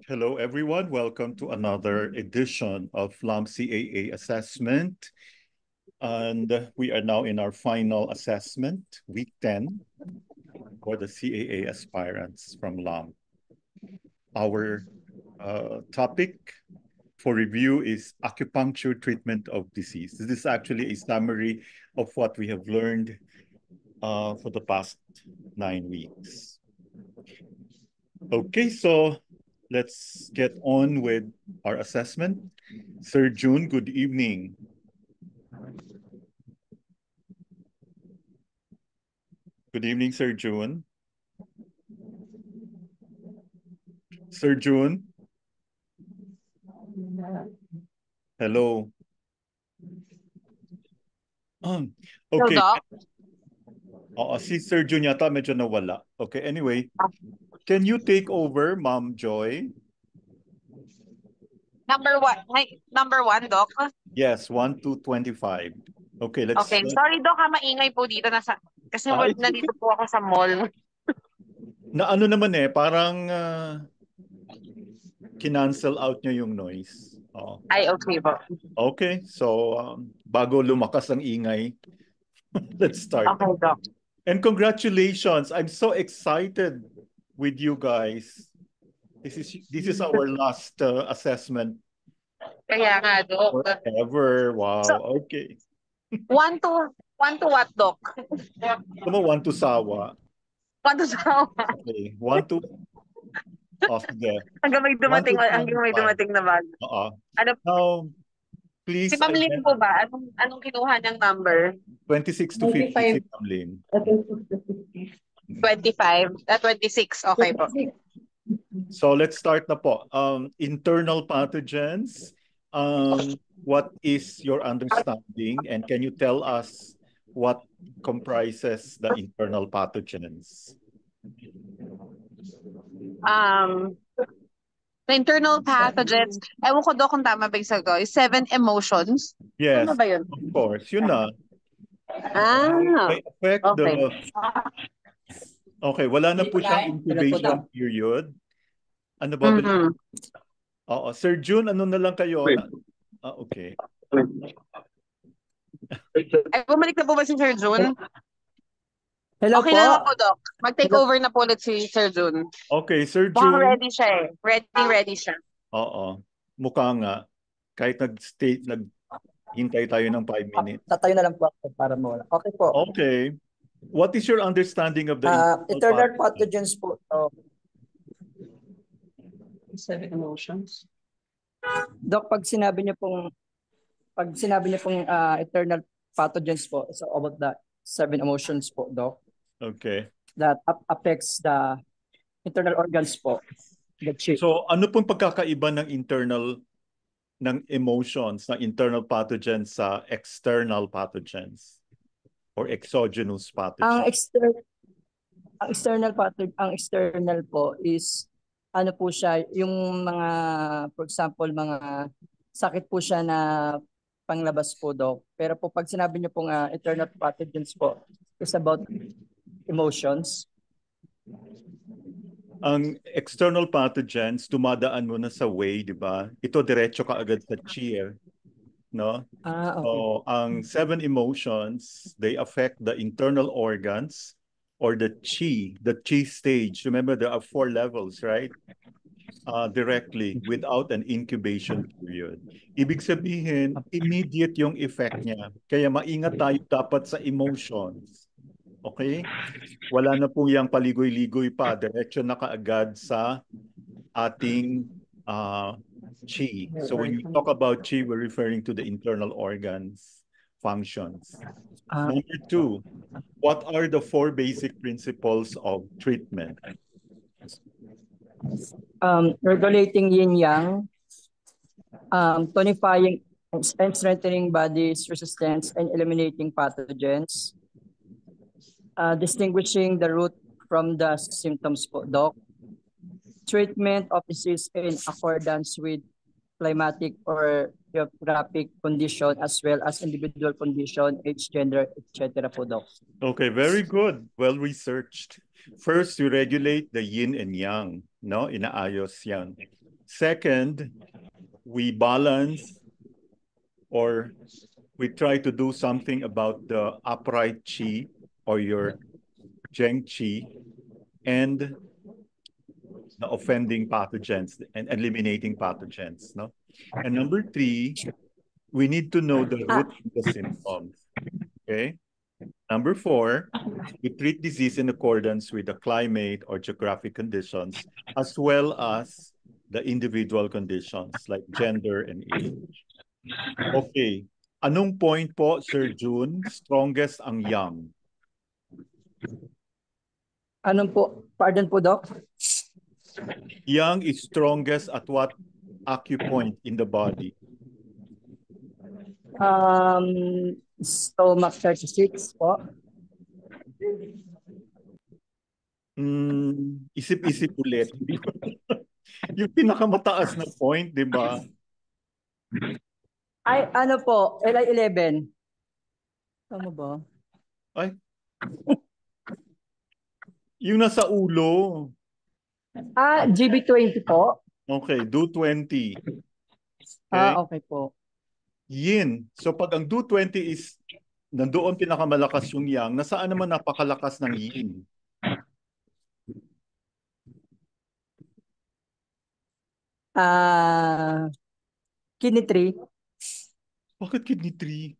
Hello, everyone. Welcome to another edition of LAM CAA Assessment. And we are now in our final assessment, week 10, for the CAA aspirants from LAM. Our topic for review is acupuncture treatment of disease. This is actually a summary of what we have learned for the past 9 weeks. Okay, so let's get on with our assessment. Sir June, good evening. Good evening, Sir June. Sir June? Hello. Okay. Doc? Si Sir June yata medyo nawala. Okay, anyway. Can you take over, Ma'am Joy? Number one, Doc? Yes, 1 to 25. Okay, let's... Okay, sorry, Doc, maingay po dito. Kasi nandito po ako sa mall. Na ano naman parang kinancel out nyo yung noise. Ay, okay po. Okay, so bago lumakas ang ingay, let's start. Okay, Doc. And congratulations. I'm so excited with you guys. This is our last assessment. Kaya nga, Doc. Forever. Wow. So, okay. One to what, Doc? Come on, 1 to sawa. 1 to sawa. Okay. 1 to... Oh, sige. Hanggang may dumating na bago. Ano? Now, please... Si Ma'am Lynn po ba? Anong kinuha niyang number? 26 to 50 si Ma'am Lynn. 26. Okay po. So let's start na po. Internal pathogens. What is your understanding, and can you tell us what comprises the internal pathogens? The internal pathogens, ewan ko daw kung tama ba yung sagot, 7 emotions? Yes, ano ba yun? Of course. Yun na. May affect okay. Okay, wala na po siyang incubation period. Ano ba? Oo. Sir June, ano na lang kayo? Okay. Ay, bumalik na po ba si Sir June? Hello okay po. na lang po, Doc. Mag-take over na po ulit si Sir June. Okay, Sir June. Mukhang ready siya Ready siya. Oo. Mukha nga. Kahit naghintay tayo ng 5 minutes. Tatayo na lang po ako para mawala. Okay po. Okay. What is your understanding of the internal pathogens po? 7 emotions. Doc, pag sinabi niyo pong internal pathogens po, it's about the 7 emotions po, Doc. Okay. That affects the internal organs po. So, ano pong pagkakaiba ng emotions, ng internal pathogens sa external pathogens or exogenous pathogens? Ang external po is ano po siya, yung mga, for example, mga sakit po siya na panglabas po, Doc. Pero po pag sinabi niyo pong internal pathogens po, is about emotions. Ang external pathogens, dumadaan mo na sa way, di ba? Ito diretso ka agad sa chi, no? Okay. So, ang 7 emotions, they affect the internal organs or the chi stage. Remember, there are 4 levels, right? Directly, without an incubation period. Ibig sabihin, immediate yung effect niya. Kaya maingat tayo dapat sa emotions. Okay? Wala na po yung paligoy-ligoy pa. Diretso na kaagad sa ating chi. So when you talk about chi, we're referring to the internal organs functions. Number 2, what are the 4 basic principles of treatment? Regulating yin-yang, tonifying and strengthening body's resistance and eliminating pathogens, distinguishing the root from the symptoms po, Doc. Treatment of disease in accordance with climatic or geographic condition as well as individual condition, age, gender, etc. po, Doc. Okay, very good. Well researched. First, we regulate the yin and yang, no? Inaayos yan. Second, we balance or we try to do something about the upright qi or your zheng qi and the offending pathogens and eliminating pathogens, no? And number three, we need to know the root of the symptoms, okay? Number four, we treat disease in accordance with the climate or geographic conditions, as well as the individual conditions like gender and age. Okay. Anong point po, Sir June? Strongest ang yang. Anong po? Pardon po, Doc? Yang is strongest at what acupoint in the body? Stomach 36 po. Isip-isip ulit. Yung pinakamataas na point, di ba? Ay, ano po? LI11. Tama ba? Ay. Yung nasa ulo. GB20 po. Okay, do 20. Okay. Okay po. Yin. So pag ang do 20 is nandoon pinakamalakas yung yang, nasaan naman napakalakas ng yin? Kidney 3. Bakit kidney 3?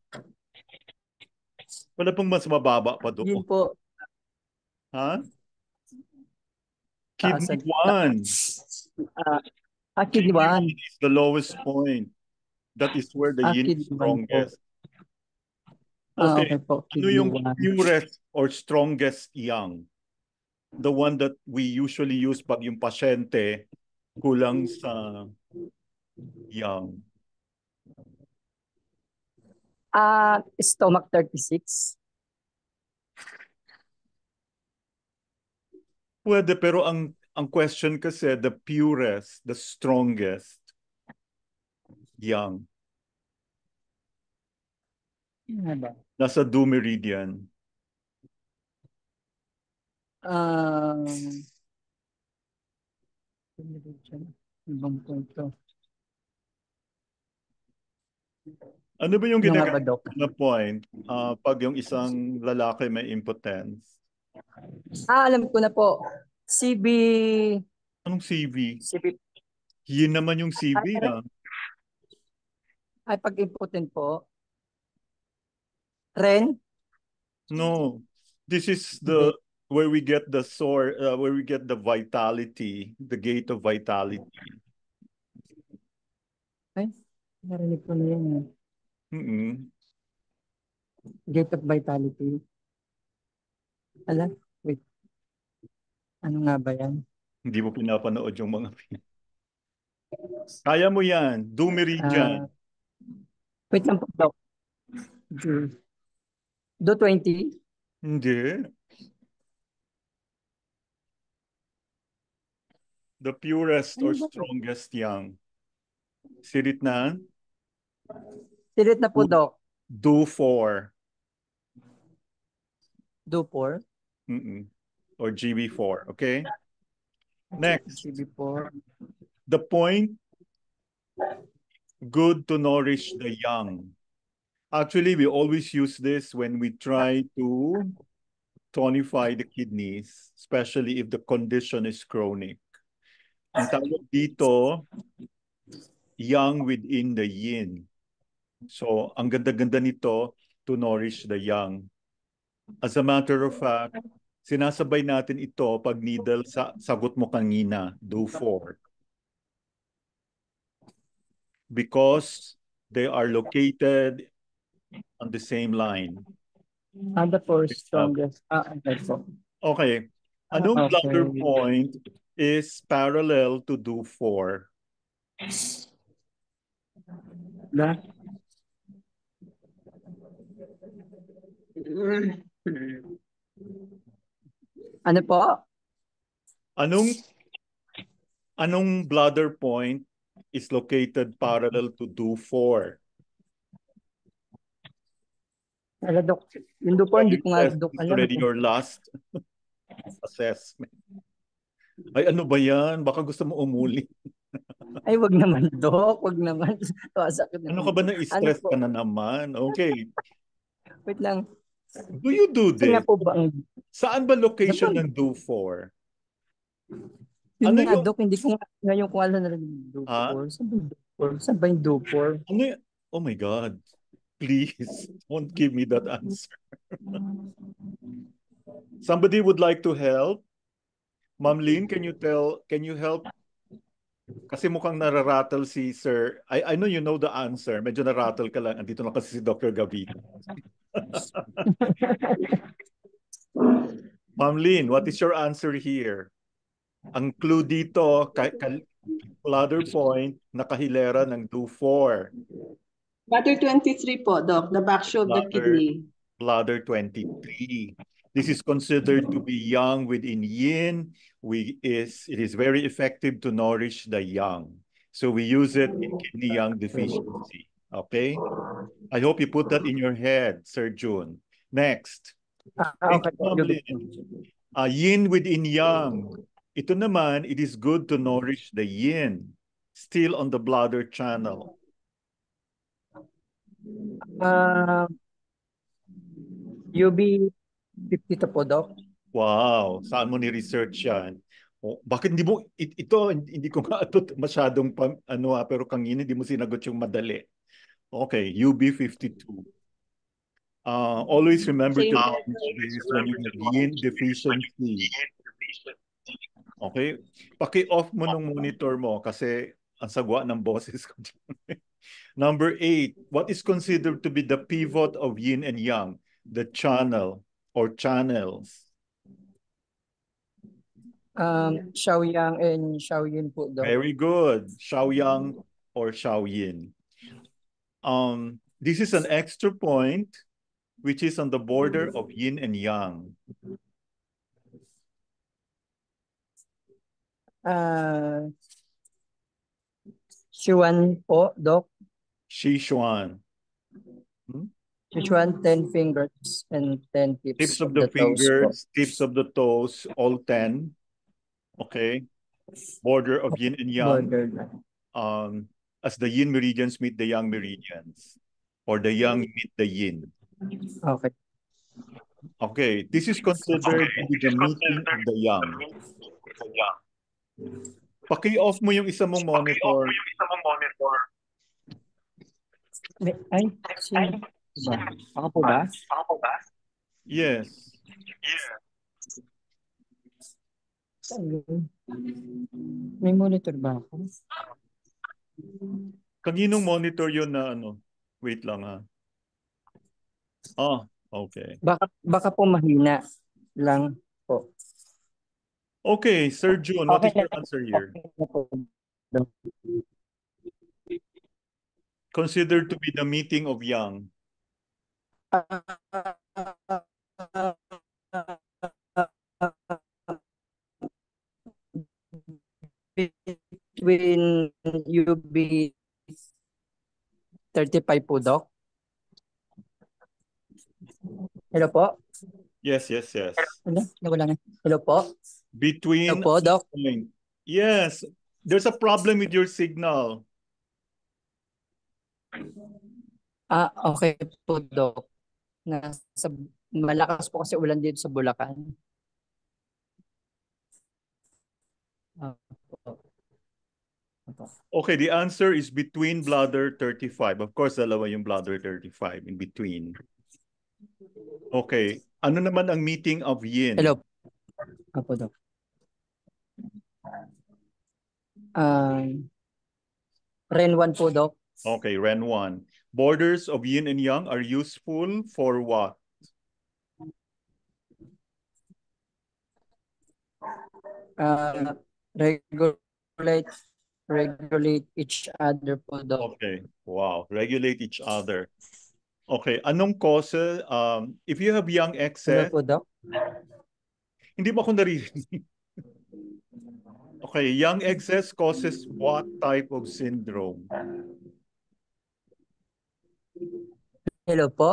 Wala pang mas mababa pa doon. Yun po. Ha? Kidney 1. Kidney 1. Is the lowest point. That is where the yin is strongest. Okay po. Ano yung purest or strongest yang? The one that we usually use pag yung pasyente kulang sa yang. Stomach 36. Pwede, pero ang question kasi, the purest, the strongest yang. Nasa do meridian. Ibang punto. Ano ba yung ginagamit na point pag yung isang lalaki may impotence? Alam ko na po. CB. Anong CV? CB. Yun naman yung CV Ay, pag impotent po. Ren? No. This is the where we get the where we get the vitality, the gate of vitality. Ay, narinig ko na yan. Gate of vitality. Ala, wait. Ano nga ba yan? Hindi mo pinapanood yung mga Kaya mo yan. Do meridian. Wait lang po, Doc. Do 20? Hindi. The purest or strongest yang. Sirit na? Sirit na po, Doc. Do 4. Do 4? Or GB4, okay? Next. GB4. The point, good to nourish the young. Actually, we always use this when we try to tonify the kidneys, especially if the condition is chronic. Ang tawag dito, yang within the yin. So, ang ganda-ganda nito to nourish the young. As a matter of fact, sinasabay natin ito pag needle sa sagot mo kanina, do 4. Because they are located on the same line. And the first strongest. Okay. Anong bladder point is parallel to do 4? Ano po? Anong bladder point is located parallel to do 4? Dok, yung do 4, hindi ko nga Dok alam. Already your last? assessment. Ay, ano ba yan? Baka gusto mo umuli. Ay, wag naman, Dok. Wag naman. Sakit Ano naman. ka ba Ano na-stress po? ka na naman? Okay. Wait lang. Do you do Saan nga this? po ba ang... Saan ba location Saan ng do for? Yun Ano nga, yung... Dok. Hindi ko nga ngayon kung alam na rin yung do Ah? for. Saan ba yung do for? Saan ba yung do for? Ano yung... Oh my God. Please, don't give me that answer. Somebody would like to help? Ma'am Lynn, can you help? Kasi mukhang nararattle si Sir. I know you know the answer. Medyo narattle ka lang. Andito na kasi si Dr. Gavito. Ma'am Lynn, what is your answer here? Ang clue dito, bladder point, nakahilera ng do for. Bladder 23 po, Doc. The back of the kidney. Bladder 23. This is considered to be yang within yin. It is very effective to nourish the yang. So we use it in kidney yang deficiency. Okay? I hope you put that in your head, Sir June. Next. Okay. Yin within yang. Ito naman, it is good to nourish the yin. Still on the bladder channel. UB 50 to po, Doc. Wow, saan mo ni-research yan? Oh, bakit hindi mo, ito, hindi ko nga ito masyadong, pero kanina hindi mo sinagot yung madali. Okay, UB52. Always remember to manage this when you have yin deficiency. Okay? Paki-off mo nung monitor mo kasi ang sagwa ng boses ko. Number 8, what is considered to be the pivot of yin and yang? The channel or channels. Xiaoyang and Xiaoyin po, Doc. Very good. Xiaoyang or Xiaoyin. This is an extra point which is on the border of yin and yang. Sichuan po, Doc. Sichuan. Sichuan, 10 fingers and 10 tips, Tips of the fingers, tips of the toes, all 10. Okay. Border of yin and yang. As the yin meridians meet the yang meridians. Or the yang meet the yin. Okay. Okay. This is considered to be the meeting of the yang. Paki-off mo yung isa mong monitor. Ay, sino ba? Ako po ba? Yes. May monitor ba ako? Kaninong monitor yun na ano? Wait lang ha. Okay. Baka po mahina lang po. Okay, Sir June, what is your answer here? Considered to be the meeting of yang. Between UB 35 po, Doc. Hello po? Yes. Wala na. Hello po? Between... Hello po, Doc? Yes. There's a problem with your signal. Okay po, Doc. Malakas po kasi ulan dito sa Bulacan. Okay, the answer is between bladder 35. Of course, dalawa yung bladder 35 in between. Okay. Ano naman ang meeting of yin? Hello. Apo, Doc. Ren 1 po, Doc. Okay, Ren 1. Borders of yin and yang are useful for what? Regulate each other po, Doc. Okay, wow. Regulate each other. Okay, anong cause? If you have yang excess... Hello po, Doc. Hindi mo ako naririnig. Okay, yang excess causes what type of syndrome? Hello po.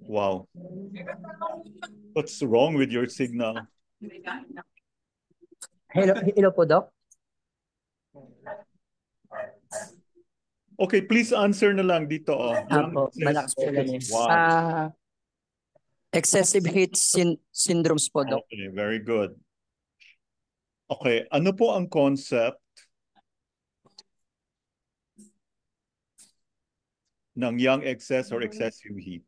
Wow. What's wrong with your signal? Hello po, Doc. Okay, please answer na lang dito. Young Apo, malakas excess po lang focus yun. what? Excessive heat syndromes po, Doc. Okay, very good. Okay, ano po ang concept ng young excess or excessive heat?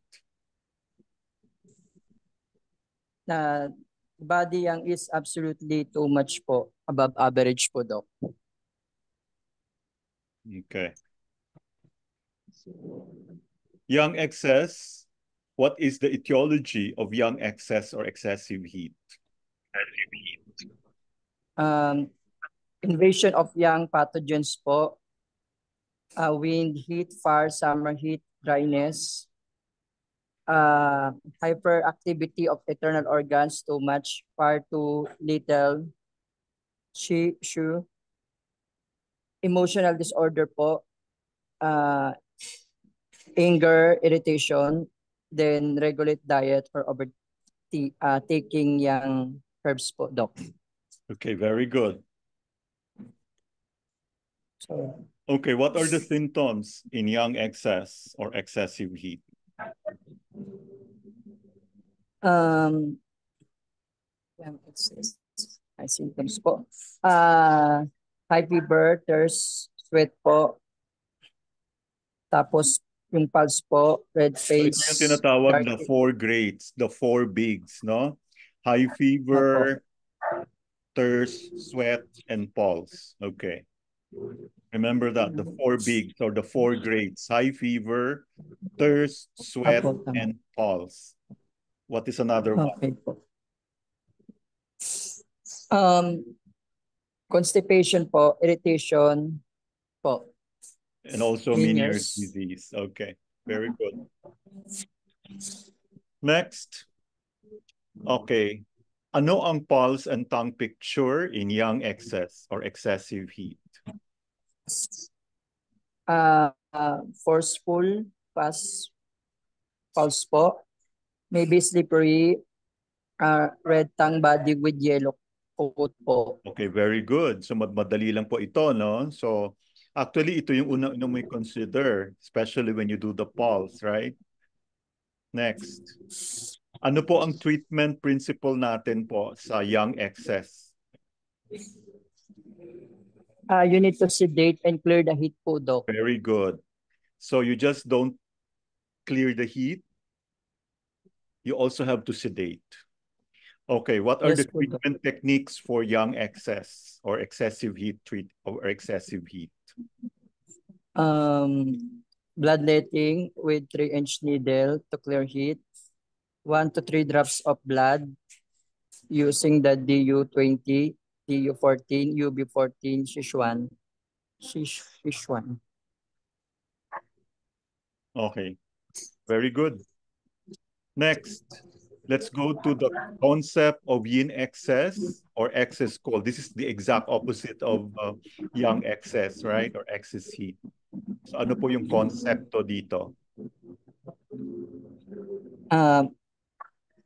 Na body yang is absolutely too much po, above average po, Doc. Okay. Young excess, what is the etiology of young excess or excessive heat? Invasion of young pathogens po, wind, heat, fire, summer heat, dryness, hyperactivity of internal organs, too much, far too little, emotional disorder po, anger, irritation, then regulate diet or taking young herbs po, Doc. Okay, very good. So, Okay, what are the symptoms in young excess or excessive heat? young excess, symptoms po. High fever, thirst, sweat po. Tapos yung pulse po, red So ito face. yung tinatawag na dark- 4 grades, the 4 bigs, no? High fever, thirst, sweat, and pulse. Okay. Remember that, the 4 bigs or the 4 grades, high fever, thirst, sweat, Apo, tama. and pulse. What is another one? Okay po. Constipation po, irritation po. And also Meniere's Meniere's disease. Okay, very good. Next. Okay. Ano ang pulse and tongue picture in young excess or excessive heat? Forceful, fast pulse po. Maybe slippery, red tongue body with yellow coat po. Okay, very good. So madali lang po ito, no? So actually, ito yung una mo consider, especially when you do the pulse, right? Next. Ano po ang treatment principle natin po sa young excess? You need to sedate and clear the heat po, Doc. Very good. So you just don't clear the heat. You also have to sedate. Okay, what are Yes, the po, Doc. treatment techniques for young excess or excessive heat or excessive heat? Bloodletting with 3-inch needle to clear heat. 1 to 3 drops of blood using the DU20, DU14, UB14, Sichuan. Okay, very good. Next, let's go to the concept of yin excess or excess cold. This is the exact opposite of young excess, right? Or excess heat. So ano po yung konsepto dito?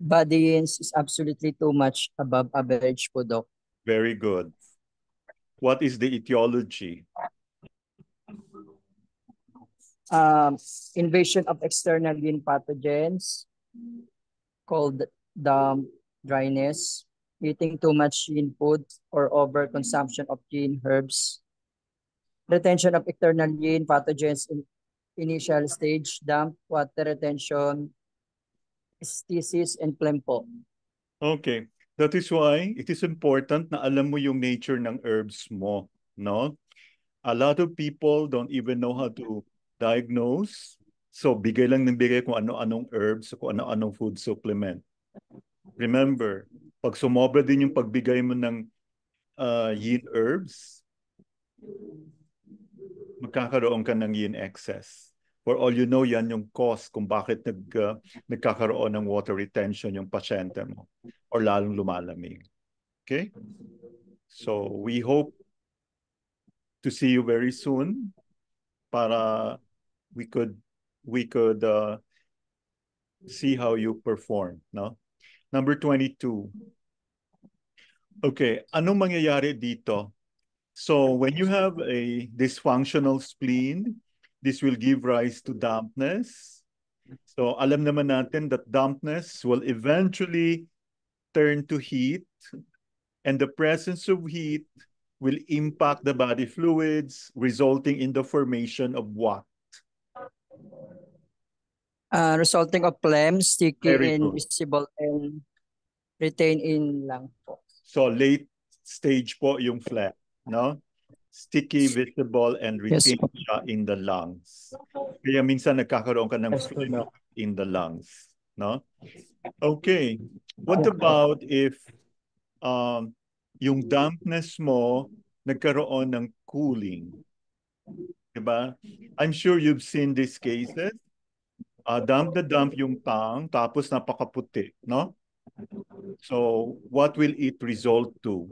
Body is absolutely too much above average po, Doc. Very good. What is the etiology? Invasion of external yin pathogens called dryness, eating too much yin food or overconsumption of yin herbs, retention of external yin pathogens in initial stage, damp, water retention, stasis, and phlegm po. Okay. That is why it is important na alam mo yung nature ng herbs mo, no? A lot of people don't even know how to diagnose. So, bigay lang ng bigay kung ano-anong herbs, kung ano-anong food supplement. Remember, pag sumobra din yung pagbigay mo ng yin herbs, magkakaroon ka ng yin excess. For all you know, yan yung cause kung bakit nagkakaroon ng water retention yung pasyente mo or lalong lumalamig. Okay? So, we hope to see you very soon para we could see how you perform, no? Number 22. Okay, anong mangyayari dito? So when you have a dysfunctional spleen, this will give rise to dampness. So alam naman natin that dampness will eventually turn to heat, and the presence of heat will impact the body fluids, resulting in the formation of what? Resulting of phlegm, sticky Very and good. visible and retain in lung po. So late stage po yung phlegm, no? Sticky, visible, and Yes retained po. siya in the lungs. Kaya minsan nagkakaroon ka ng Yes po, phlegm Doc. in the lungs, no? Okay. What about if yung dampness mo nagkaroon ng cooling? Diba? I'm sure you've seen these cases. Damp na damp yung tongue, tapos napakaputi, no? So, what will it result to?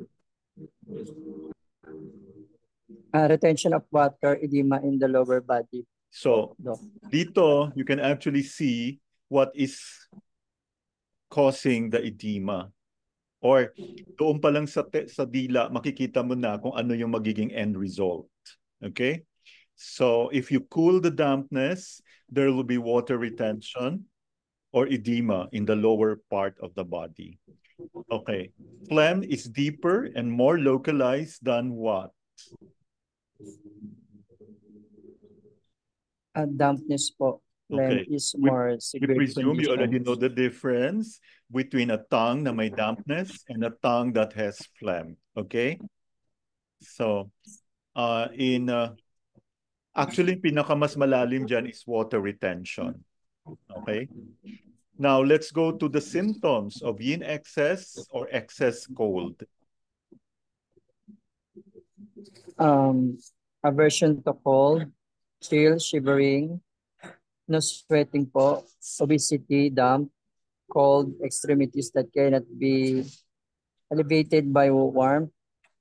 Retention of water, edema in the lower body. So, Doc. dito, you can actually see what is causing the edema. Or, doon pa lang sa dila, makikita mo na kung ano yung magiging end result. Okay? So, if you cool the dampness, there will be water retention or edema in the lower part of the body. Okay. Phlegm is deeper and more localized than what? Dampness po. Phlegm Okay. is more We severe presume you already condition. know the difference between a tongue na may dampness and a tongue that has phlegm. Okay? So, actually, pinakamas malalim dyan is water retention. Okay? Now, let's go to the symptoms of yin excess or excess cold. Aversion to cold, chill, shivering, no sweating po, obesity, damp, cold extremities that cannot be alleviated by warmth,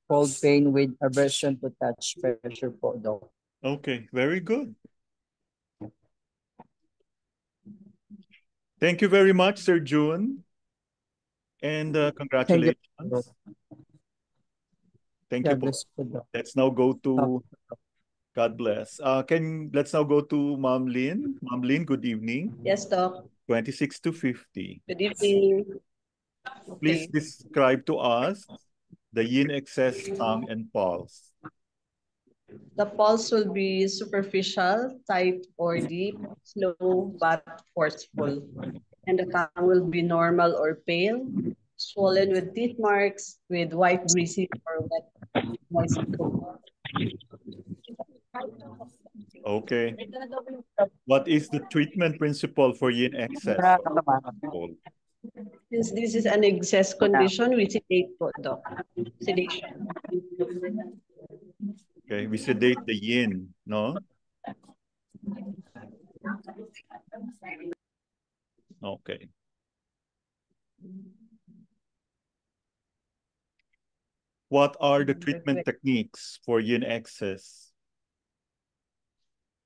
cold pain with aversion to touch pressure po, Doc. Okay, very good. Thank you very much, Sir June. And congratulations. Thank you. God bless po, Doc. Let's now go to, God bless. Let's now go to Ma'am Lynn. Ma'am Lynn, good evening. Yes, Doc. 26 to 50. Good evening. Please Okay. describe to us the yin excess tongue and pulse. The pulse will be superficial, tight or deep, slow but forceful. And the tongue will be normal or pale, swollen with teeth marks, with white greasy or wet moist coat. Okay. What is the treatment principle for yin excess? Since this is an excess condition, we sedate po, Doc. Sedation. Okay, we sedate the yin, no? Okay. What are the treatment techniques for yin excess?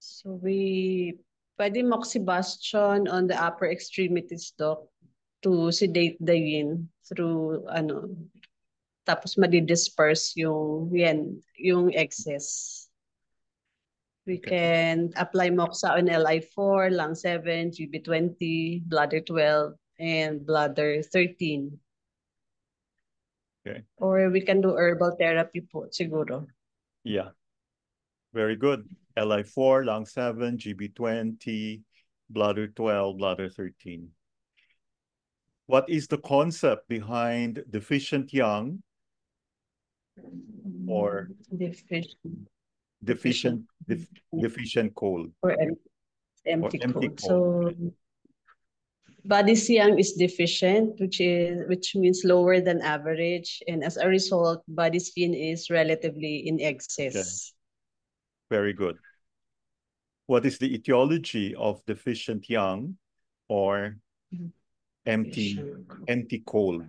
So pwede moxibustion on the upper extremities, Doc, to sedate the yin through tapos madi-disperse yung excess. We can apply moxa on LI4, lung 7, GB20, bladder 12, and bladder 13. Okay. Or we can do herbal therapy po, siguro. Yeah. Very good. LI4, lung 7, GB20, bladder 12, bladder 13. What is the concept behind deficient yang or deficient cold? Or empty cold. So body's yang is deficient, which means lower than average, and as a result, body's yin is relatively in excess. Okay. Very good. What is the etiology of deficient yang or empty cold?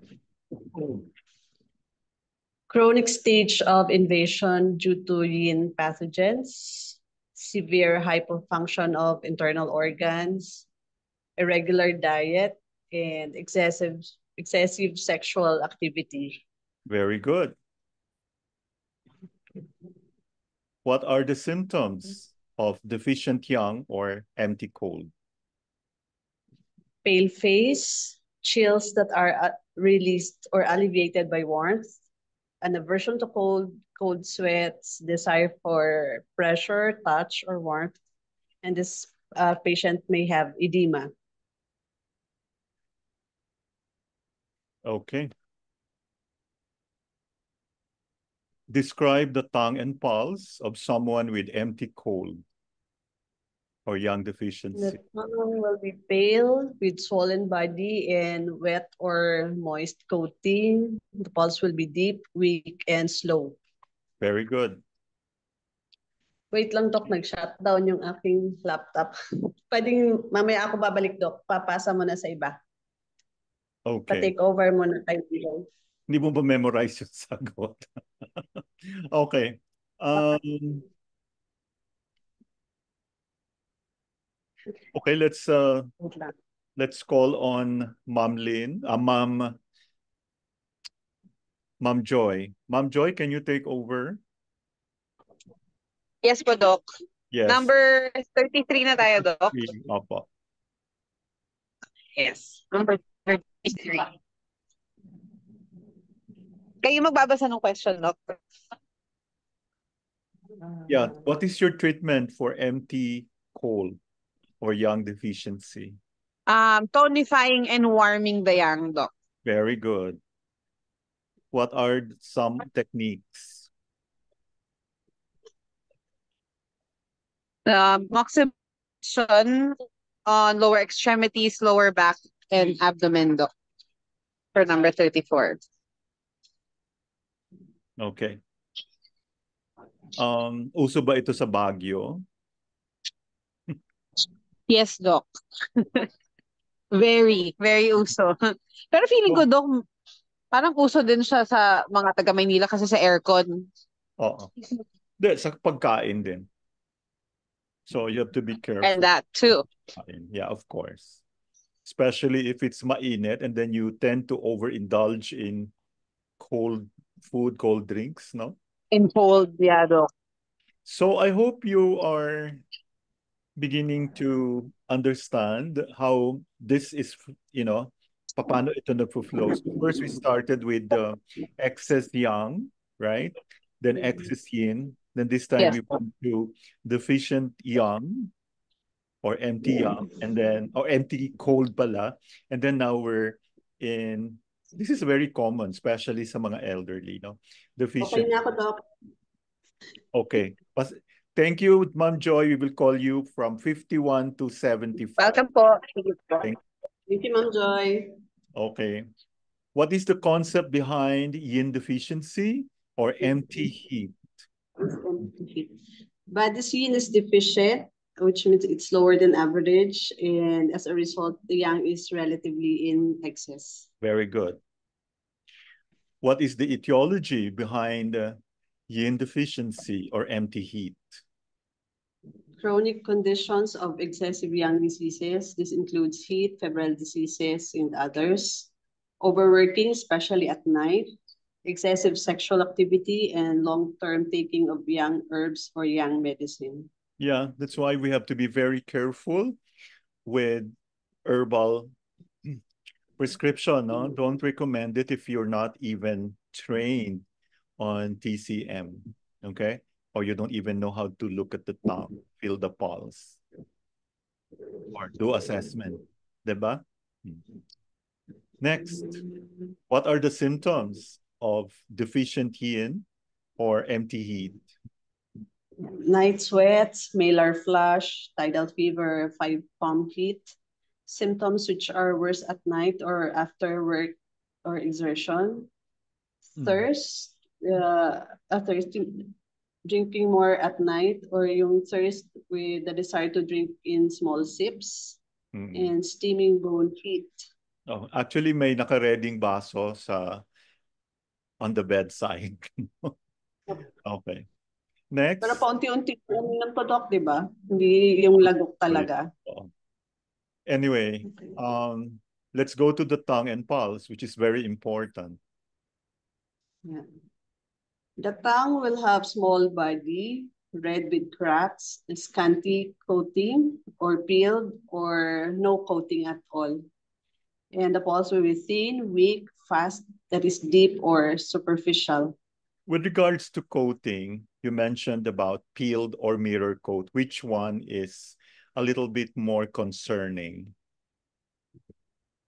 Chronic stage of invasion due to yin pathogens, severe hypofunction of internal organs, irregular diet, and excessive excessive sexual activity. Very good. What are the symptoms of deficient yang or empty cold? Pale face, chills that are released or alleviated by warmth, an aversion to cold sweats, desire for pressure, touch, or warmth, and this patient may have edema. Okay. Describe the tongue and pulse of someone with empty cold or yang deficiency. The tongue will be pale with swollen body and wet or moist coating. The pulse will be deep, weak, and slow. Very good. Wait lang, Dok. Nag-shutdown yung aking laptop. Pwedeng mamaya ako babalik, Dok. Papasa mo na sa iba. Okay. Pa-take over mo na tayo dito. Hindi mo ba memorize yung sagot? Okay. Okay, Wait lang. let's call on Ma'am Lynn, Ma'am Joy. Ma'am Joy, can you take over? Yes po, Doc. Yes. Number 33 na tayo, Doc. Opo. Yes. Number 33. Kayo magbabasa ng question, Doc. Yeah. What is your treatment for empty cold or yang deficiency? Tonifying and warming the yang, Doc. Very good. What are some techniques? Moxibustion on lower extremities, lower back, and abdomen, Doc. For number 34. Okay. Uso ba ito sa Baguio? Yes, Doc. Very, very uso. Pero feeling ko, Doc, parang uso din siya sa mga taga Maynila kasi sa aircon. Oo. Sa pagkain din. So you have to be careful. And that too. Yeah, of course. Especially if it's mainit and then you tend to overindulge in cold food, cold drinks, no? In cold, yeah, Doc. So I hope you are beginning to understand how this is, paano ito nagpo-flow. So first we started with the excess yang, right? Then excess yin. Then this time Yes. we went to deficient yang or empty yang, and then, or empty cold pala. And then now we're in, this is very common, especially sa mga elderly, no? Okay na ako, Doc. Okay. Thank you, Ma'am Joy. We will call you from 51 to 75. Welcome po. Thank you, Ma'am Joy. Okay. What is the concept behind yin deficiency or empty heat? Body's yin is deficient, which means it's lower than average, and as a result, the yang is relatively in excess. Very good. What is the etiology behind yin deficiency or empty heat? Chronic conditions of excessive yang diseases. This includes heat, febrile diseases, and others. Overworking, especially at night. Excessive sexual activity and long-term taking of yang herbs or yang medicine. Yeah, that's why we have to be very careful with herbal prescription. No? Don't recommend it if you're not even trained on TCM, okay? Or you don't even know how to look at the tongue, feel the pulse, or do assessment, diba? Next, what are the symptoms of deficient yin or empty heat? Night sweats, malar flush, tidal fever, 5-palm heat. Symptoms which are worse at night or after work or exertion. Thirst, after drinking more at night, or yung thirst with the desire to drink in small sips, and steaming bone heat. Oh, actually, may naka-reading baso on the bedside. Okay. Next. Pero paunti-unti lang to, Doc, di ba? Hindi yung lagok talaga. Anyway, let's go to the tongue and pulse, which is very important. Yeah. The tongue will have small body, red with cracks, scanty coating, or peeled, or no coating at all. And the pulse will be thin, weak, fast, that is deep or superficial. With regards to coating, you mentioned about peeled or mirror coat. Which one is a little bit more concerning?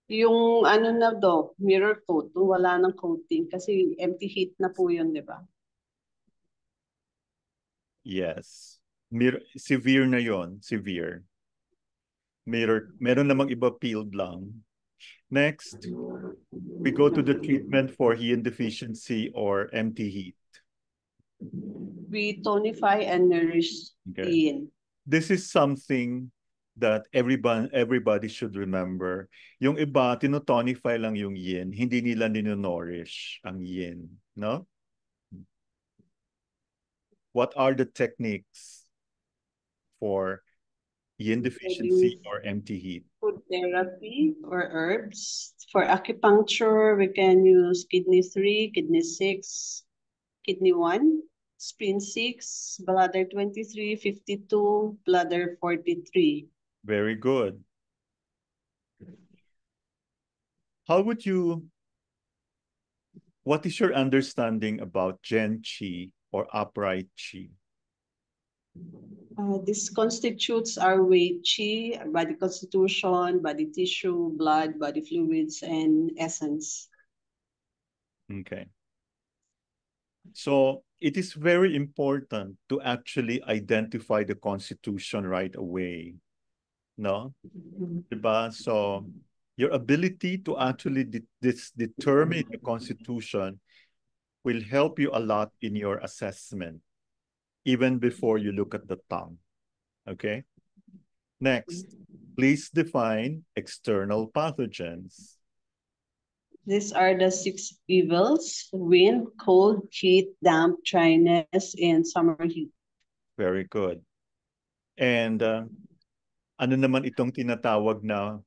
Yung ano na do, mirror coat, wala ng coating kasi empty heat na po yun, di ba? Yes. Severe na yon, severe. Meron namang iba peeled lang. Next, we go to the treatment for yin deficiency or empty heat. We tonify and nourish yin. This is something that everybody should remember. Yung iba, tinotonify lang yung yin, hindi nila nino-nourish ang yin, no? What are the techniques for yin deficiency or empty heat? Food therapy or herbs. For acupuncture, we can use kidney 3, kidney 6, kidney 1, spleen 6, bladder 23, 52, bladder 43. Very good. What is your understanding about Gen Qi or upright Qi? This constitutes our weight Qi, body constitution, body tissue, blood, body fluids, and essence. Okay. So it is very important to actually identify the constitution right away. No? Diba? So your ability to actually determine the constitution will help you a lot in your assessment, even before you look at the tongue. Okay? Next, please define external pathogens. These are the 6 evils: wind, cold, heat, damp, dryness, and summer heat. Very good. And ano naman itong tinatawag na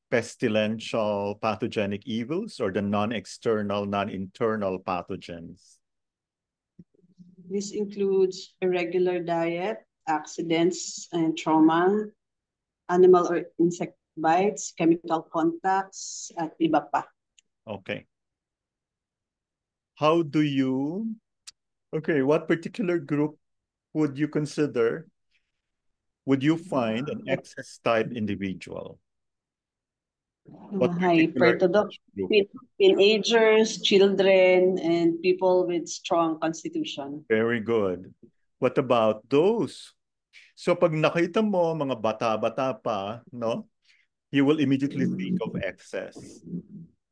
pestilential pathogenic evils or the non-external, non-internal pathogens? This includes irregular diet, accidents and trauma, animal or insect bites, chemical contacts, at iba pa. Okay. What particular group would you consider? Would you find an excess type individual? What particular group? Teenagers, children, and people with strong constitution. Very good. What about those? So pag nakita mo mga bata-bata pa, no? You will immediately think of excess.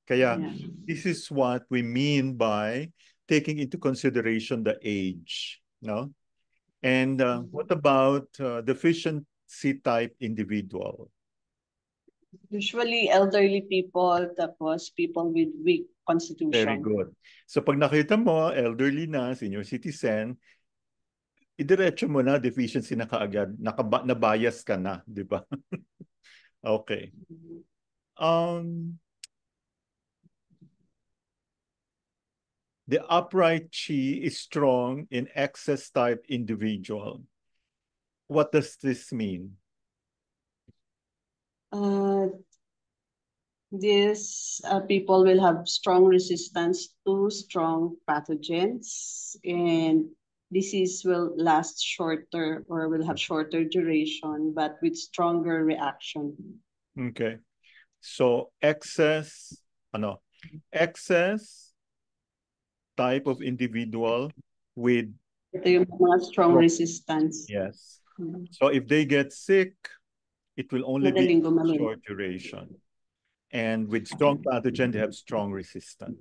Kaya this is what we mean by taking into consideration the age, no? And what about deficiency type individual? Usually elderly people, tapos people with weak constitution. Very good. So pag nakita mo, elderly na, senior citizen, idiretso mo na deficiency na kaagad, na-bias ka na, di ba? Okay. The upright Qi is strong in excess type individual. What does this mean? These people will have strong resistance to strong pathogens, and disease will last shorter or will have shorter duration, but with stronger reaction. Okay. So excess type of individual with Ito yung mga strong resistance. Yes. So if they get sick, it will only be short duration. And with strong pathogen, they have strong resistance.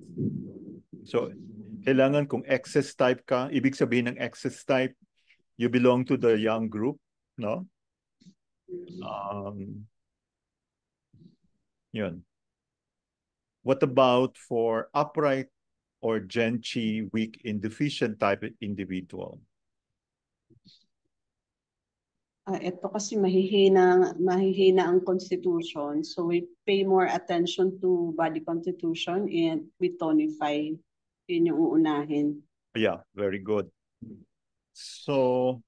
So kailangan kung excess type ka, ibig sabihin ng excess type, you belong to the young group, no? Yun. What about for upright or Gen Qi weak in deficient type individual? Ito kasi mahihina ang constitution. So we pay more attention to body constitution and we tonify. Yun yung uunahin. Yeah, very good. So,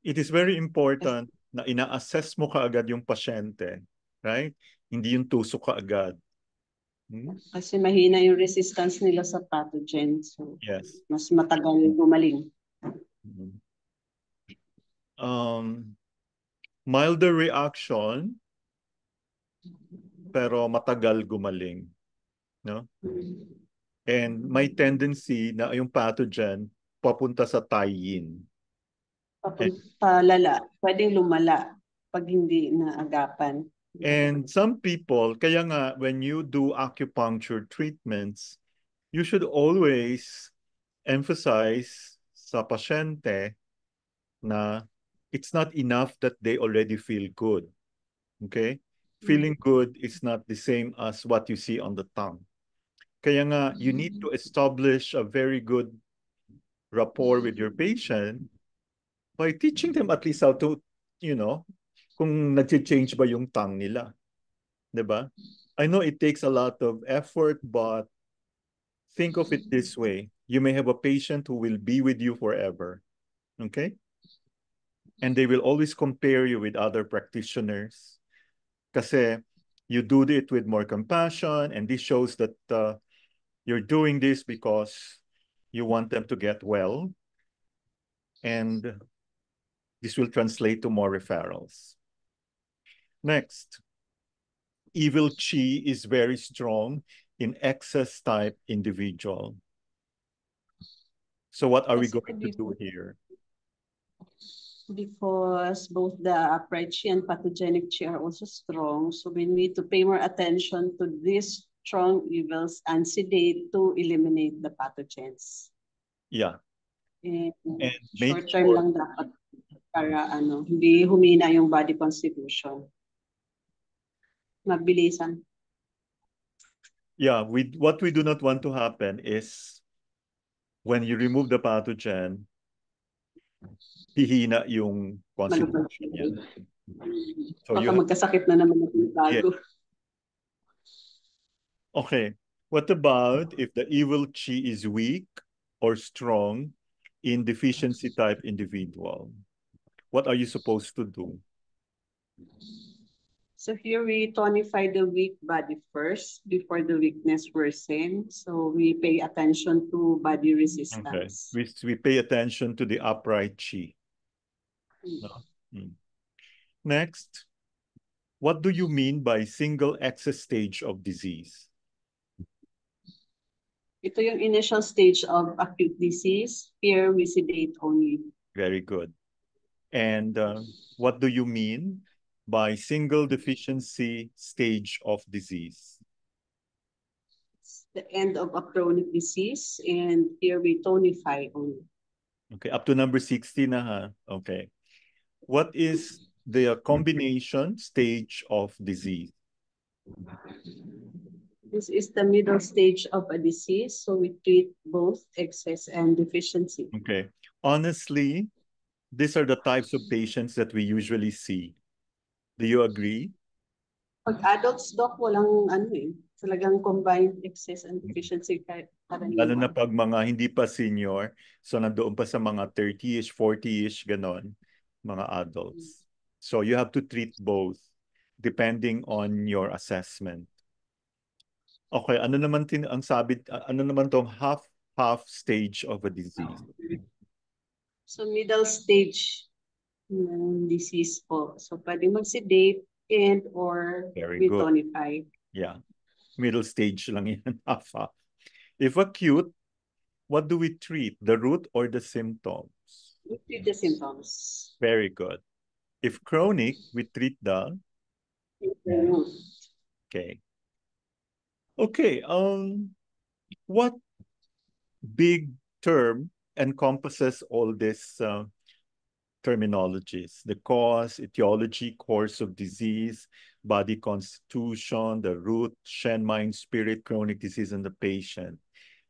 it is very important na ina-assess mo kaagad yung pasyente, right? Hindi yung tusok kaagad. Kasi mahina yung resistance nila sa pathogen. So, Yes. mas matagal gumaling. Milder reaction, pero matagal gumaling. No? And may tendency na yung pathogen papunta sa tie-in. Palala, pwedeng lumala pag hindi naagapan. And some people, kaya nga, when you do acupuncture treatments, you should always emphasize sa pasyente na it's not enough that they already feel good. Okay? Feeling good is not the same as what you see on the tongue. Kaya nga, you need to establish a very good rapport with your patient by teaching them at least how to, kung nag-change ba yung tongue nila. Diba? I know it takes a lot of effort, but think of it this way. You may have a patient who will be with you forever. Okay? And they will always compare you with other practitioners. Kasi you do it with more compassion, and this shows that you're doing this because you want them to get well. And this will translate to more referrals. Next, evil chi is very strong in excess type individual. So what are we going to do here? Because both the upright chi and pathogenic chi are also strong. So we need to pay more attention to these strong evils and sedate to eliminate the pathogens. Yeah. And make short term lang dapat para hindi humina yung body constitution. Mabilisan. Yeah, what we do not want to happen is when you remove the pathogen, hihina yung constitution niya. So baka magkasakit na naman yung bago. Yeah. Okay. What about if the evil chi is weak or strong in deficiency type individual? What are you supposed to do? So here we tonify the weak body first before the weakness worsens. So we pay attention to body resistance. Okay. We pay attention to the upright chi. No? Next, what do you mean by single excess stage of disease? Ito yung initial stage of acute disease. Here we sedate only. Very good. And what do you mean by single deficiency stage of disease? It's the end of a chronic disease, and here we tonify only. Okay, up to number 60 na ha. Okay. What is the combination stage of disease? This is the middle stage of a disease, so we treat both excess and deficiency. Okay. Honestly, these are the types of patients that we usually see. Do you agree? Pag adults, doc, walang talagang combined excess and deficiency. Lalo na pag mga hindi pa senior, so nandoon pa sa mga 30-ish, 40-ish, ganon, mga adults. So you have to treat both depending on your assessment. Okay, ano naman tong half stage of a disease? So middle stage ng disease po. So pwede mag-sedate and or Very good. tonify. Yeah. Middle stage lang yan, half. If acute, what do we treat? The root or the symptoms? We treat the symptoms. Very good. If chronic, we treat the root. Okay. Okay. What big term encompasses all these terminologies? The cause, etiology, course of disease, body constitution, the root, Shen, mind, spirit, chronic disease, and the patient.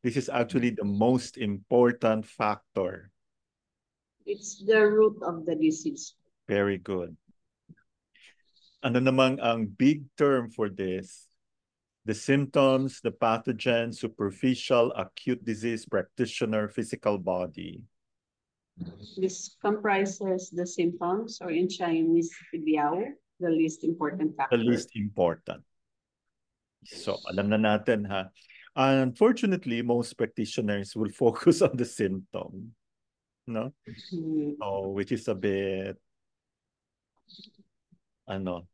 This is actually the most important factor. It's the root of the disease. Very good. Ano namang ang big term for this? The symptoms, the pathogen, superficial, acute disease, practitioner, physical body. This comprises the symptoms, or in Chinese, Liao, the least important The factor. least important. So, alam na natin ha. Unfortunately, most practitioners will focus on the symptom, no? Oh, which is a bit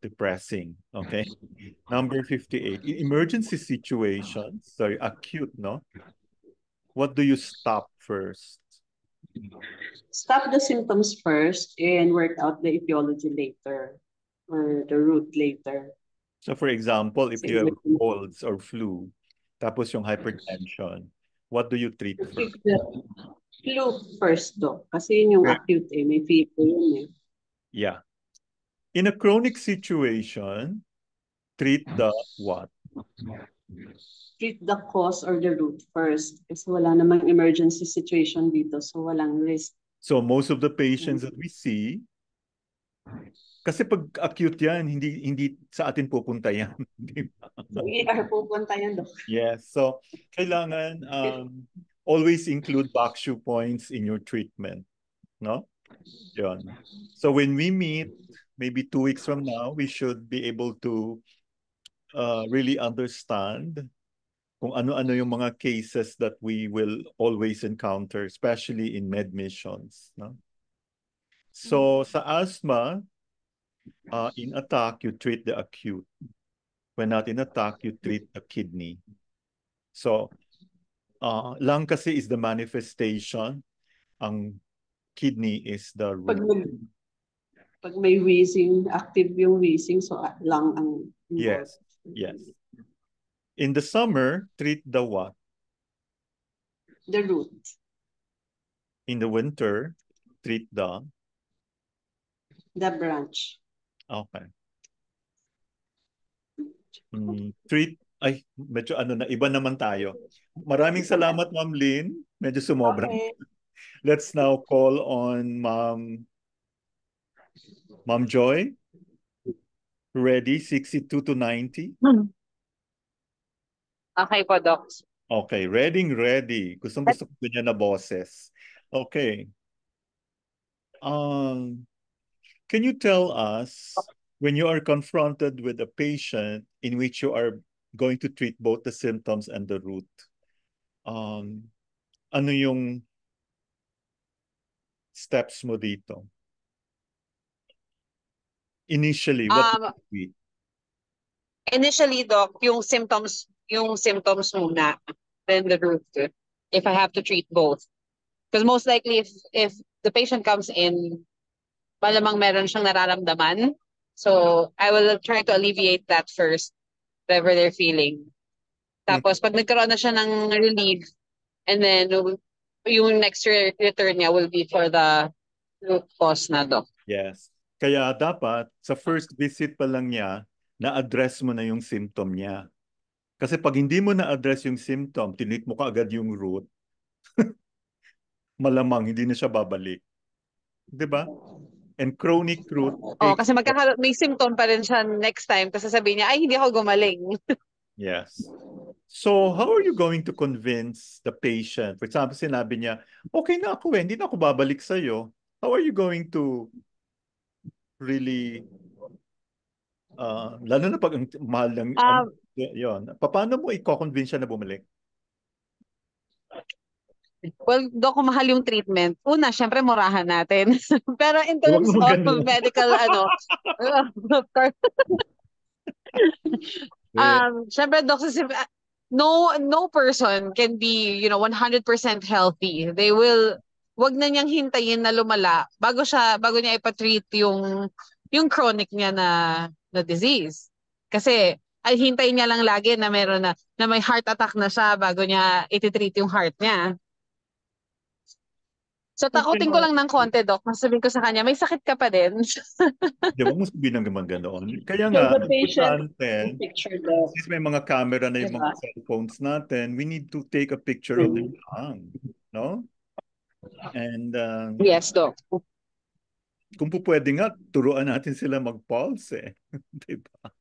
depressing. Okay. Number 58. In emergency situations, sorry, acute, no? What do you stop first? Stop the symptoms first and work out the etiology later, or the root later. So for example, if you have Same. colds or flu, tapos yung hypertension, what do you treat first? Treat the flu first, Doc. Kasi yun yung Okay. acute may fever yun eh. Yeah. In a chronic situation, treat the what? Treat the cause or the root first. Kasi wala namang emergency situation dito, so walang risk. So most of the patients that we see, kasi pag acute yan, hindi sa atin pupunta yan. Di ba? So, ER pupunta yan, Doc. Yes. So kailangan always include backshoe points in your treatment. No? Yun. So when we meet, maybe 2 weeks from now, we should be able to really understand kung ano-ano yung mga cases that we will always encounter, especially in med missions. No? So sa asthma, in attack, you treat the acute. When not in attack, you treat the kidney. So lung kasi is the manifestation. Ang kidney is the root. Pag may wheezing, active yung wheezing, so lang ang involved. Yes, yes. In the summer, treat the what? The root. In the winter, treat the? The branch. Okay. Treat, ay, medyo iba naman tayo. Maraming salamat, Ma'am Lynn. Medyo sumobra. Okay. Let's now call on Ma'am Joy. Ready, 62 to 90? Okay po, Doc. Okay, ready. Gustong-gusto ko niya na boses. Okay. Can you tell us, when you are confronted with a patient in which you are going to treat both the symptoms and the root, ano yung steps mo dito? Initially, what do you treat? Initially, Doc, yung symptoms muna, then the root, if I have to treat both. Because most likely, if the patient comes in, malamang meron siyang nararamdaman. So, I will try to alleviate that first, whatever they're feeling. Tapos, pag nagkaroon na siya ng relief, and then, yung next return niya will be for the root cause na, Doc. Yes. Kaya dapat, sa first visit pa lang niya, na-address mo na yung symptom niya. Kasi pag hindi mo na-address yung symptom, tinit mo kaagad yung root, malamang hindi na siya babalik. Diba? And chronic root. Kasi may symptom pa rin siya next time kasi sabihin niya, ay, hindi ako gumaling. Yes. So, how are you going to convince the patient? For example, sinabi niya, okay na ako hindi na ako babalik sa'yo. How are you going to really, lalo na pag ang mahal ng, yun, paano mo i-convince siya na bumalik? Well, Doc, kung mahal yung treatment, una, syempre, murahan natin. Pero in terms of medical, of course, syempre, Doc, no person can be, 100% healthy. They will, wag na niyang hintayin na lumala bago niya ipatreat yung chronic niya na disease. Kasi, ay hintayin niya lang lagi na meron na may heart attack na siya bago niya ititreat yung heart niya. So, takutin ko lang ng konti, Doc. Masabihin ko sa kanya, may sakit ka pa din. Di ba mo sabihin ng naman ganoon? Kaya nga, importante, since may mga camera na yung mga cellphones natin, we need to take a picture of the lung, no? And yes, Doc. Kung po pwede nga, turuan natin sila mag-pulse eh. Diba?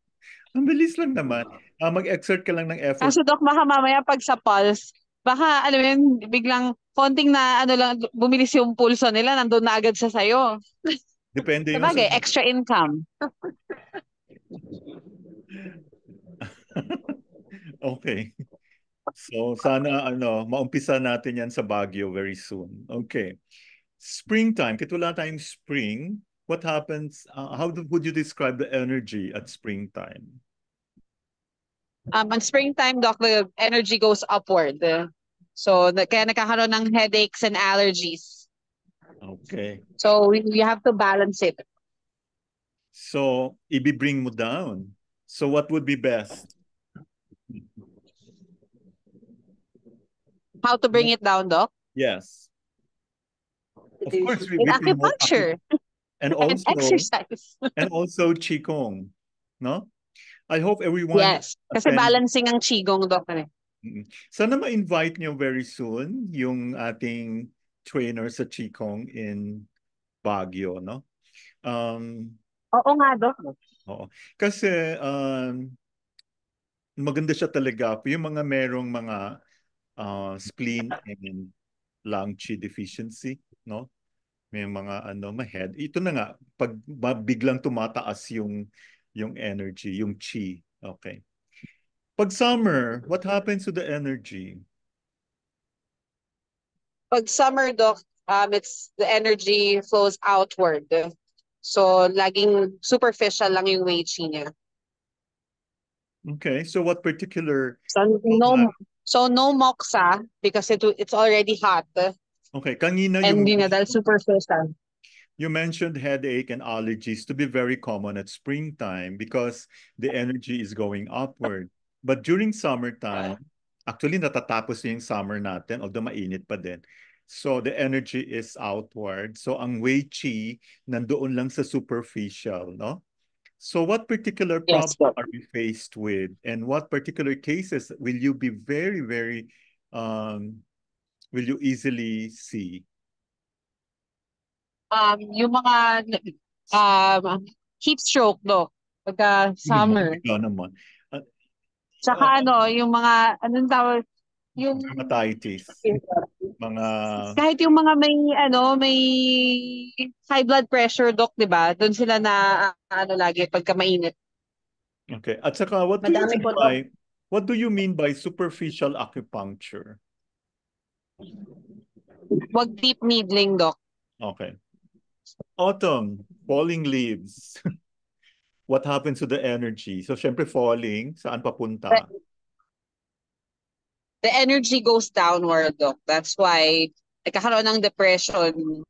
Ang bilis lang naman. Mag-exert ka lang ng effort. Kaso Doc, baka mamaya pag sa pulse, baka alam mo yun, biglang konting na ano lang, bumilis yung pulso nila, nandun na agad sa sayo. Depende yun sa... Sabagay, extra income. Okay. So sana maumpisa natin yan sa Baguio very soon. Okay. Springtime, kasi wala tayong spring. What happens? Would you describe the energy at springtime? On springtime, Doc, the energy goes upward. So, kaya nagkakaroon ng headaches and allergies. Okay. So, you have to balance it. So, i-bring mo down. So, what would be best? How to bring it down, Doc? Yes. Of course, we In promote acupuncture and and also exercise. and also qigong, no? I hope everyone Yes. Kasi attend. balancing ang qigong, Doc. Sana ma-invite niyo very soon yung ating trainer sa qigong in Baguio, no? Oo nga, Doc. Oo. Kasi maganda siya talaga. Yung mga merong mga spleen and lung qi deficiency, no? May mga ma-head. Ito na nga, pag biglang tumataas yung energy, yung qi. Okay. Pag summer, what happens to the energy? Pag summer, Doc, it's the energy flows outward. So, laging superficial lang yung wei qi niya. Okay, so what particular... So no moxa because it's already hot. Okay, kanina And yun nga, dahil superficial. you mentioned headache and allergies to be very common at springtime because the energy is going upward. But during summertime, actually natatapos na yung summer natin, although mainit pa din. So the energy is outward. So ang wei qi nandoon lang sa superficial, no? So what particular Yes, problem are we faced with? And what particular cases will you be very, very, will you easily see? Yung mga heat stroke, Doc, pagka summer. Ikaw naman. Tsaka yung mga, anong tawag, yung Dermatitis. Mga... kahit yung mga may high blood pressure, Doc, di ba? Doon sila na, lagi, pagka mainit. Okay. At saka, what do you mean by superficial acupuncture? Wag deep needling, Doc. Okay. Autumn, falling leaves. What happens to the energy? So, syempre falling, saan papunta? The energy goes downward, Doc. That's why nagkakaroon ng depression.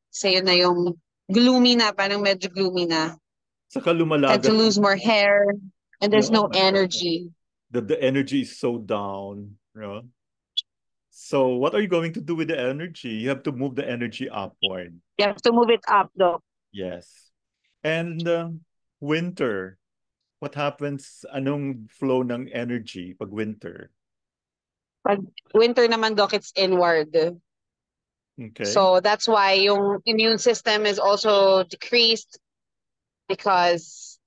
Kasi yun na yung gloomy na, parang medyo gloomy na. Saka Tend lumalagat. to lose more hair and there's no energy. The energy is so down. You know? So what are you going to do with the energy? You have to move the energy upward. You have to move it up, Doc. Yes. And winter, what happens? Anong flow ng energy pag winter? Pag winter naman, Doc, it's inward. Okay. So that's why yung immune system is also decreased because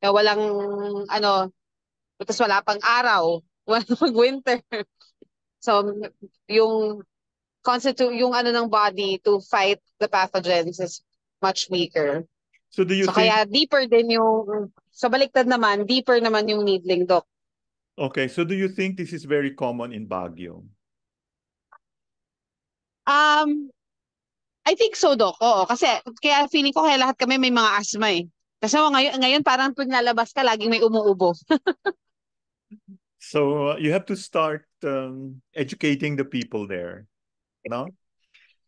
walang tapos wala pang araw, pag winter. So yung yung ng body to fight the pathogens is much weaker. So do you think... kaya deeper din yung sa baliktad naman, deeper naman yung needling, Doc. Okay, so do you think this is very common in Baguio? I think so, Doc. Oo, kasi kaya feeling ko kaya lahat kami may mga asthma eh. Kasi ngayon parang pag nalabas ka, laging may umuubo. So you have to start educating the people there, no?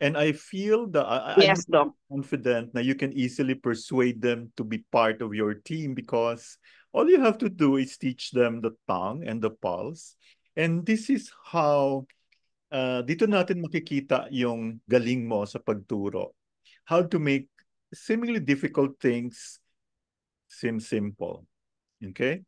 And I feel that Yes, Doc. I'm confident that you can easily persuade them to be part of your team because all you have to do is teach them the tongue and the pulse. And this is how dito natin makikita yung galing mo sa pagturo. How to make seemingly difficult things seem simple. Okay?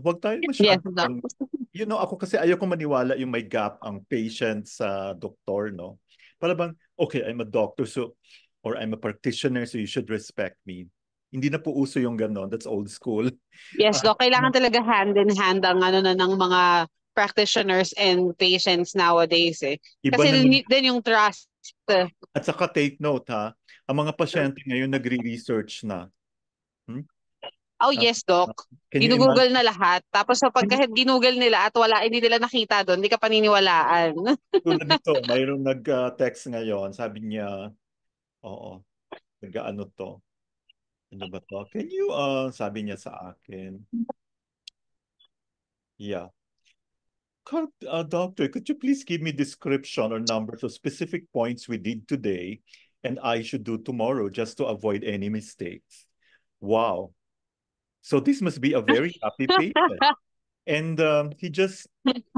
Wag tayo Yes, masyadong... Doc. You know, ako kasi ayoko maniwala yung may gap ang patient sa doktor, no? Para bang, okay, I'm a doctor, so or I'm a practitioner, so you should respect me. Hindi na po uso yung ganon. That's old school. Yes, Doc. Kailangan talaga hand in hand ang ano na ng mga practitioners and patients nowadays eh. Iba Kasi na din yung trust. At saka take note ha, ang mga pasyente ngayon nagre-research na. Oh yes, Doc. Can you Ginugoogle imagine? na lahat. Tapos kapag ginugol nila at wala, hindi nila nakita doon, hindi ka paniniwalaan. Tulad nito, mayroong nag-text ngayon, sabi niya, oo, nag-ano to. Ano ba to? Can you, sabi niya sa akin, yeah. Doctor, could you please give me description or numbers of specific points we did today and I should do tomorrow just to avoid any mistakes? Wow. So this must be a very happy patient. And he just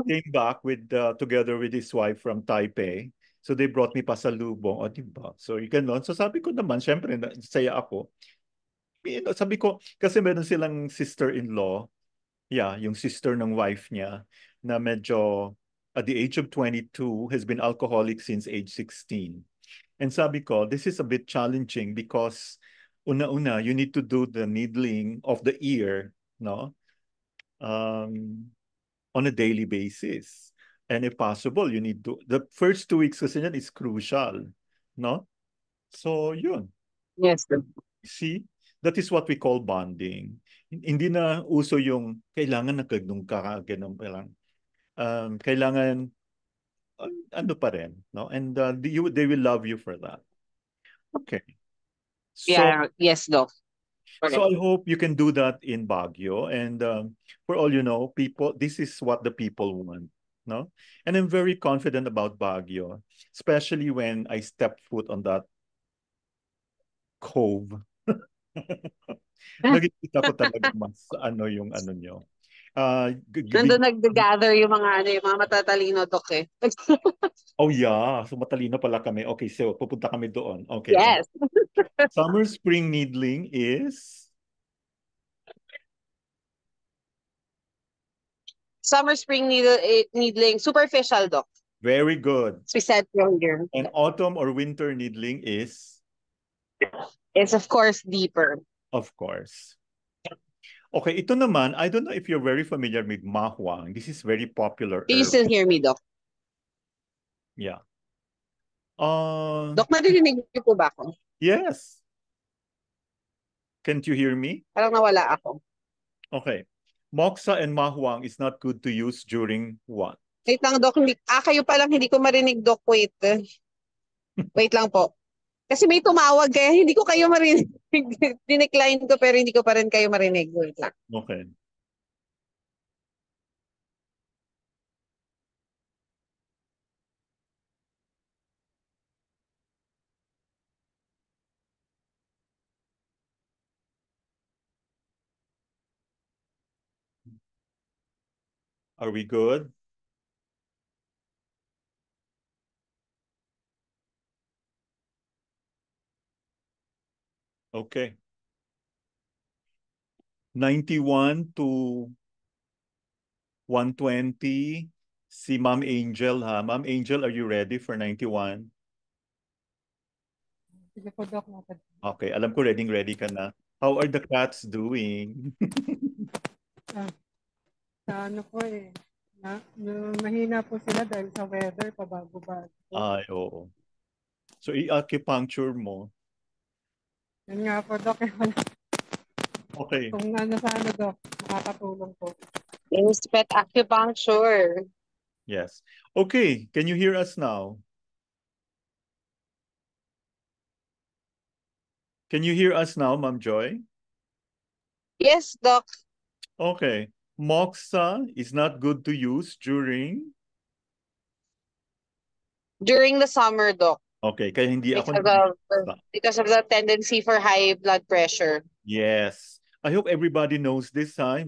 came back with together with his wife from Taipei. So they brought me pasalubong. O, diba? So you can learn. So sabi ko naman, syempre, saya ako. Sabi ko, kasi meron silang sister-in-law. Yeah, yung sister ng wife niya na medyo at the age of 22 has been alcoholic since age 16. And sabi ko, this is a bit challenging because una-una, you need to do the needling of the ear, no? On a daily basis. And if possible, you need to, the first 2 weeks kasi yan is crucial, no? So, yun. Yes, Doc. See, that is what we call bonding. Hindi na uso yung kailangan nagkagnong ka, ganun pa lang. Kailangan, ano pa rin, no? And they will love you for that. Okay. So, Yeah, yes, Doc. so I hope you can do that in Baguio. And for all you know, people, this is what the people want, no? And I'm very confident about Baguio, especially when I step foot on that cove. Nakikita ko talaga mas ano yung ano nyo. Nandun nag-gather yung mga matatalino, Doc eh. Oh yeah, so matalino pala kami. Okay, so pupunta kami doon. Okay. Yes. Summer spring needling is Summer spring needling, superficial, Doc. very good. As we said earlier. And autumn or winter needling is, It's of course deeper. of course. Okay, ito naman, I don't know if you're very familiar with mahuang. This is very popular Can you herb. still hear me, Doc? Yeah. Doc, narinig niyo po ba ako? Yes. Can't you hear me? Parang nawala ako. Okay. Moxa and mahuang is not good to use during what? Wait lang, Doc. Kayo pa lang, hindi ko marinig, Doc. Wait. Wait lang po. Kasi may tumawag kaya hindi ko kayo marinig. Dinecline ko pero hindi ko pa rin kayo marinig. Wait lang. Okay. Are we good? Okay. 91 to 120. Si Ma'am Angel ha. Ma'am Angel, are you ready for 91? Sige po, Doc. Okay, alam ko ready ka na. How are the cats doing? Sa ano po eh. Mahina po sila dahil sa weather, pabago-bago po. Ay, oo. So, i-acupuncture mo. Yan nga po, Doc. Okay. Kung ano sa ano, Doc, makakatulong po. Yes, pet acupuncture. Yes. Okay, can you hear us now? Can you hear us now, Ma'am Joy? Yes, Doc. Okay. Moxa is not good to use during? During the summer, Doc. Okay, kaya hindi ako Because of the tendency for high blood pressure. Yes. I hope everybody knows this, ha?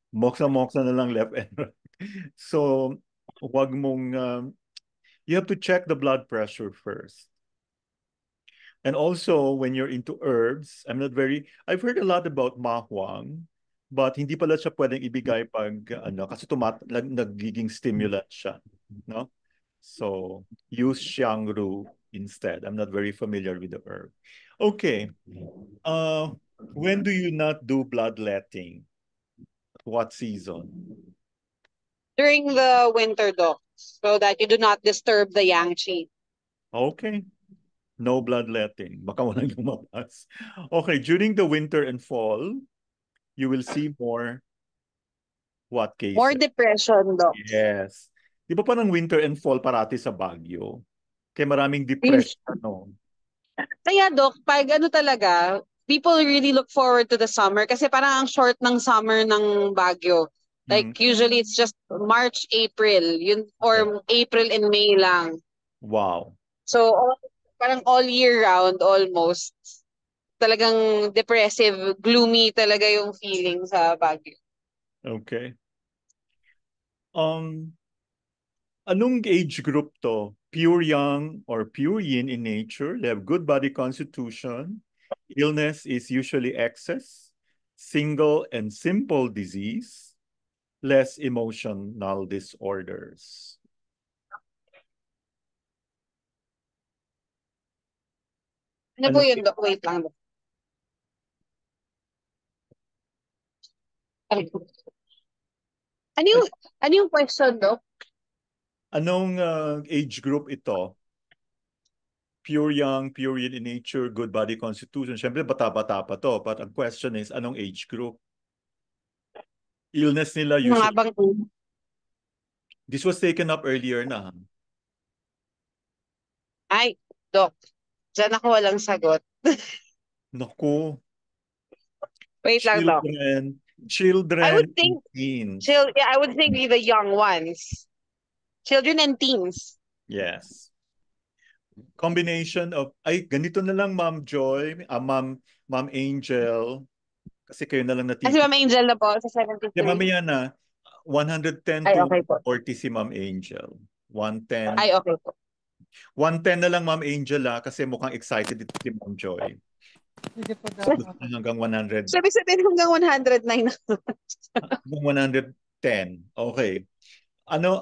Moxa na lang left and right. So, wag mong, you have to check the blood pressure first. And also, when you're into herbs, I've heard a lot about mahuang, but hindi pala siya pwedeng ibigay pag, kasi nagiging stimulant siya, no? So, use xiangru instead. I'm not very familiar with the herb. Okay. When do you not do bloodletting? What season? During the winter, Doc, so that you do not disturb the yang qi. Okay. No bloodletting. Baka walang lumabas. Okay, during the winter and fall, you will see more what cases? More depression, Doc. Yes. Di ba parang winter and fall parati sa Baguio? Kaya maraming depression, no? Kaya, Doc, pag ano talaga, people really look forward to the summer kasi parang ang short ng summer ng Baguio. Like, usually it's just March, April, yun, or April and May lang. Wow. So, parang all year round, almost, talagang depressive, gloomy talaga yung feeling sa Baguio. Okay. Anong age group to? Pure yang or pure yin in nature. They have good body constitution. Illness is usually excess, single and simple disease, less emotional disorders. Ano po yun, Doc? Wait lang, Doc. Ano yung question, Doc? Anong age group ito? Pure young, pure yin in nature, good body constitution. Siyempre, bata-bata pa to. But ang question is, anong age group? Illness nila usually. This was taken up earlier na. Ay, Doc. Diyan ako walang sagot. Naku. Wait lang, Doc. Children I would think, teens. I would think the young ones. Children and teens. Yes. Combination of, ay, ganito na lang, Ma'am Joy, Ma'am Angel, kasi kayo na lang Kasi natitip. Ma'am Angel na po sa 73. Kaya mamaya na, 110 Ay, to okay po. 40 si Ma'am Angel. 110. Ay, okay po. 110 na lang, Ma'am Angel, kasi mukhang excited ito si Ma'am Joy. Sige po, Doc. Hanggang 100. Sabi hanggang 109 na. Hanggang 110. Okay.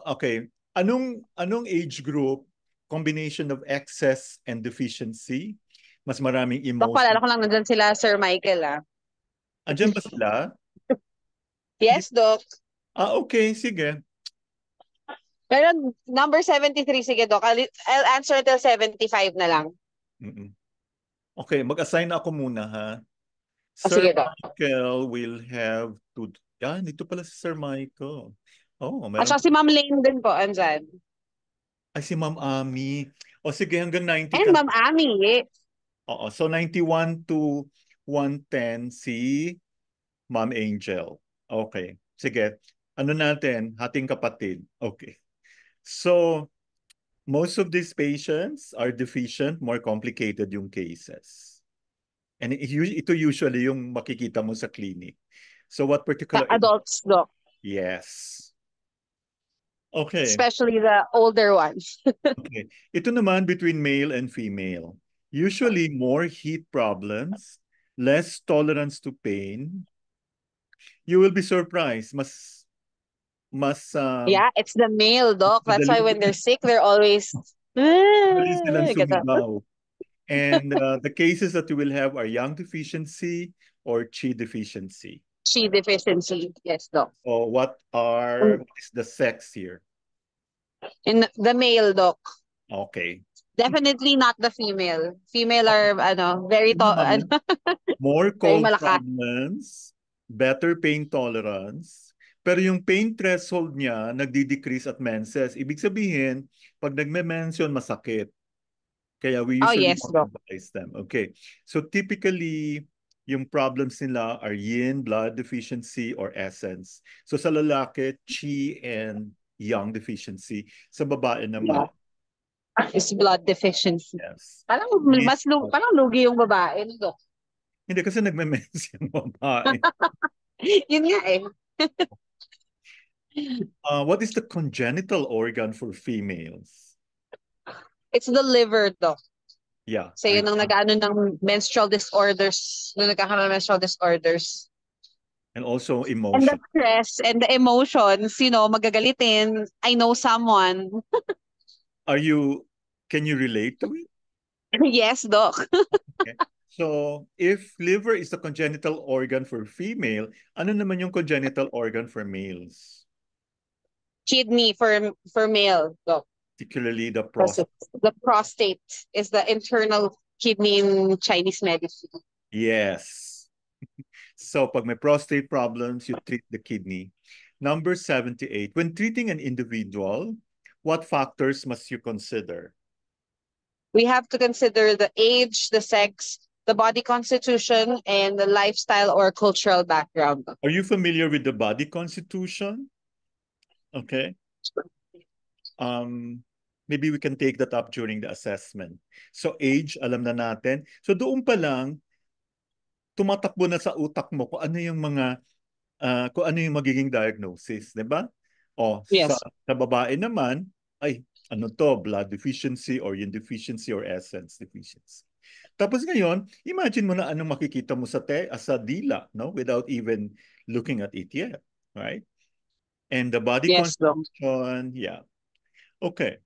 Okay. Anong age group, combination of excess and deficiency, mas maraming Doc, emotion? paalala ko lang nandyan sila, Sir Michael, ah. Andyan ba sila? Yes, Doc. Okay, sige. Pero number 73, sige, Doc. I'll answer till 75 na lang. Okay, mag-assign ako muna, ha? Sir Sige, Doc. Michael will have to... Yan, ito pala si Sir Michael. Oh, At meron. saka si Ma'am Lane din po, andyan. Ay, si Ma'am Ami. O sige, hanggang 90 And Ma'am Ami. Oo, so 91 to 110 si Ma'am Angel. Okay, sige. Ano natin? Hating kapatid. Okay. So, most of these patients are deficient, more complicated yung cases. And ito usually yung makikita mo sa clinic. So what particular... Adults, Doc. Yes. Okay. Especially the older ones. Okay. Ito naman between male and female. Usually more heat problems, less tolerance to pain. You will be surprised. Yeah, it's the male, Doc. That's why when they're sick, they're always... And the cases that you will have are yang deficiency or qi deficiency. Qi deficiency, yes, Doc. So what is the sex here? In the male, Doc. Okay. Definitely not the female. Female are very more cold very problems, better pain tolerance, pero yung pain threshold niya nagdi-decrease at menses. Ibig sabihin, pag nagme-mention, masakit. Kaya we usually advise them. Okay. So typically, yung problems nila are yin, blood deficiency, or essence. So sa lalaki, qi and yang deficiency. Sa babae naman. Is blood deficiency. Yes. Parang lugi yung babae, Doc. Hindi kasi nagme-mens yung babae. Yun nga eh. What is the congenital organ for females? It's the liver, Doc. Yeah. So yun ang nag-ano ng menstrual disorders, nung nagkakaroon ng menstrual disorders. And also emotion. And the stress and the emotions, magagalitin. I know someone. Can you relate to it? Yes, Doc. Okay. So, if liver is the congenital organ for female, ano naman yung congenital organ for males? Kidney for male, Doc. Particularly the Kasi prostate. the prostate is the internal kidney in Chinese medicine. Yes. So, pag may prostate problems, you treat the kidney. Number 78. When treating an individual, what factors must you consider? We have to consider the age, the sex, the body constitution, and the lifestyle or cultural background. Are you familiar with the body constitution? Okay. Maybe we can take that up during the assessment. So age, alam na natin. So doon pa lang, tumatakbo na sa utak mo kung ano yung magiging diagnosis, di ba? O Yes. sa babae naman, ay, ano to, blood deficiency or yung deficiency or essence deficiency. Tapos ngayon, imagine mo na anong makikita mo sa dila, no? Without even looking at it yet, right? And the body Yes, Doc. constitution, yeah. Okay.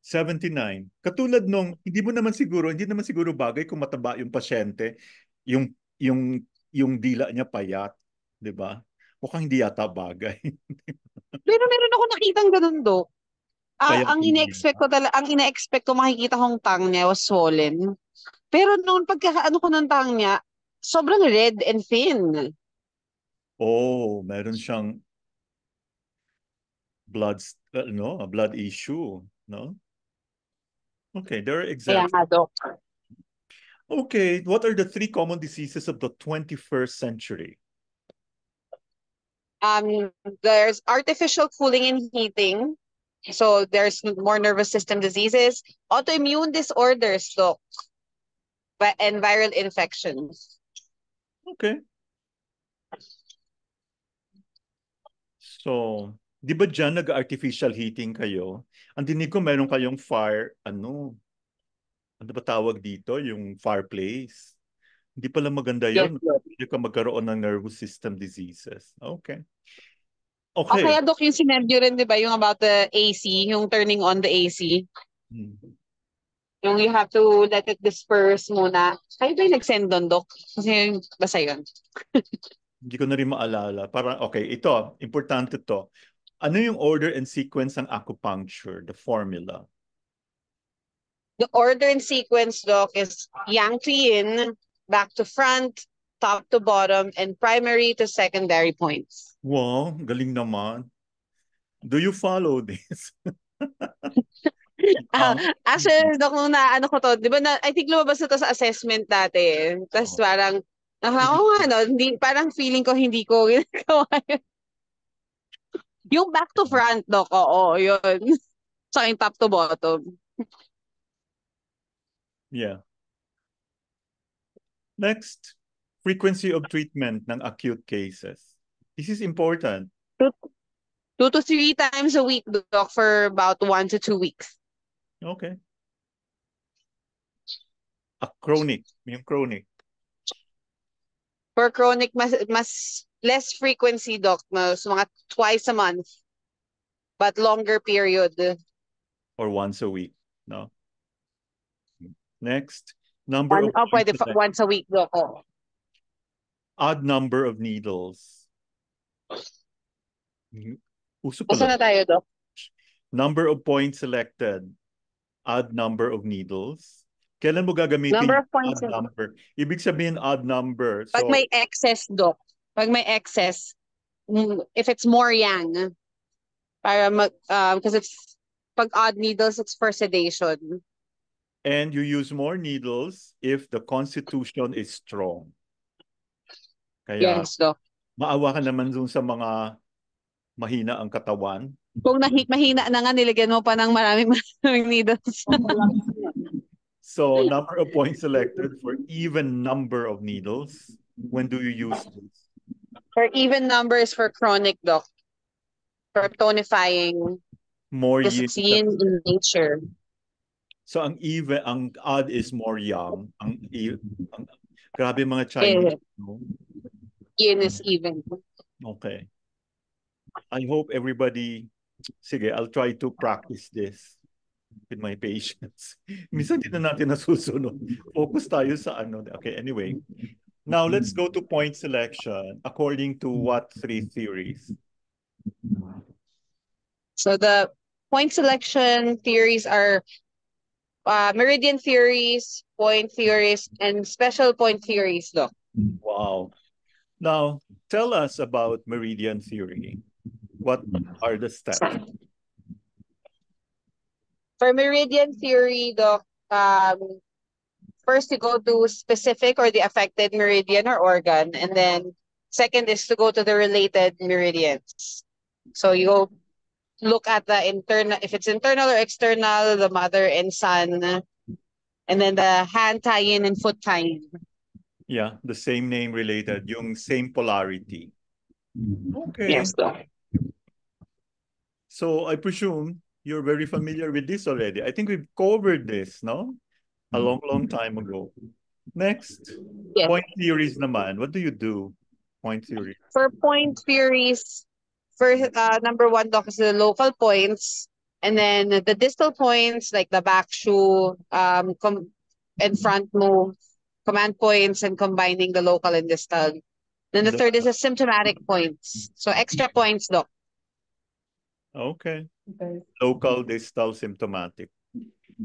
79. Katulad nung, hindi naman siguro bagay kung mataba yung pasyente, yung, yung, yung dila niya payat, di ba? Mukhang hindi yata bagay. Pero meron ako nakitang ganun, Doc. Payat Ang yung ina-expect dila. ko ang ina-expect ko makikita kong tongue niya was swollen. Pero noon pagkakaano ko ng tongue niya, sobrang red and thin. Oh, meron siyang blood issue, no? Okay, there are Kaya examples. nga, Doc. Okay, what are the 3 common diseases of the 21st century? There's artificial cooling and heating. So there's more nervous system diseases, autoimmune disorders, Doc, and viral infections. Okay. So, di ba dyan nag-artificial heating kayo? Ang dinig ko meron kayong ano ba tawag dito? Yung fireplace. Hindi pala maganda Yes, yun. Doc. Hindi ka magkaroon ng nervous system diseases. Okay. O Okay. kaya, Doc, yung sinend nyo rin, di ba, yung about the AC, yung turning on the AC. Hmm. Yung you have to let it disperse muna. Kayo ba yung nag-send doon, Doc? Kasi basta yun. Hindi ko na rin maalala. Parang, okay, ito, importante to. Ano yung order and sequence ng acupuncture, the formula? The order and sequence, Doc, is yang to yin, back to front, top to bottom, and primary to secondary points. Wow, galing naman. Do you follow this? Actually, Doc, nung naano ko to, di ba I think lumabas na to sa assessment dati. Tapos parang, hindi, parang feeling ko hindi ko ginagawa yun. Yung back to front, Doc, oo, yun. Tsaka yung top to bottom. Yeah. Next, frequency of treatment ng acute cases. This is important. 2 to 3 times a week, Doc, for about 1 to 2 weeks. Okay. Yung chronic. For chronic, mas less frequency, Doc, mas mga twice a month, but longer period. Or once a week, no? Next, number of Pwede points once a week, Doc. Oh. odd number of needles. Uso Basta pala. na tayo, Doc. Number of points selected. Odd number of needles. Kailan mo gagamitin Number yung of points. odd number? Ibig sabihin odd number. Pag So, may excess, Doc. Pag may excess, if it's more yang, para because it's, pag odd needles, it's for sedation. and you use more needles if the constitution is strong. Kaya, Yes, Doc. maawa ka naman dun sa mga mahina ang katawan. Kung mahina na nga, nilagyan mo pa ng maraming needles. So, number of points selected for even number of needles. When do you use this? For even numbers for chronic, Doc. For tonifying. More Because yin. it's yin in nature. So, ang odd is more yang. Grabe mga Chinese. No? Yin is even. Okay. I hope everybody, sige, I'll try to practice this. with my patients. Minsan di na natin nasusunod. Focus tayo sa ano. Okay, anyway. Now, let's go to point selection according to what three theories? So the point selection theories are meridian theories, point theories, and special point theories, Doc. Wow. Now, tell us about meridian theory. What are the steps? For meridian theory, Doc, first you go to specific or the affected meridian or organ, and then second is to go to the related meridians. So you look at the internal, if it's internal or external, the mother and son, and then the hand tie-in and foot tie-in. Yeah, the same name related, yung same polarity. Okay. Yes, Doc. So I presume you're very familiar with this already. I think we've covered this, no? A long time ago. Next, Yes. point theories naman. What do you do? Point theory. For point theories, first, number one, Doc, is the local points, and then the distal points like the back shoe, and front move, command points, and combining the local and distal. Then the third is the symptomatic points. So extra points, Doc. Okay. Okay. Local, distal, symptomatic.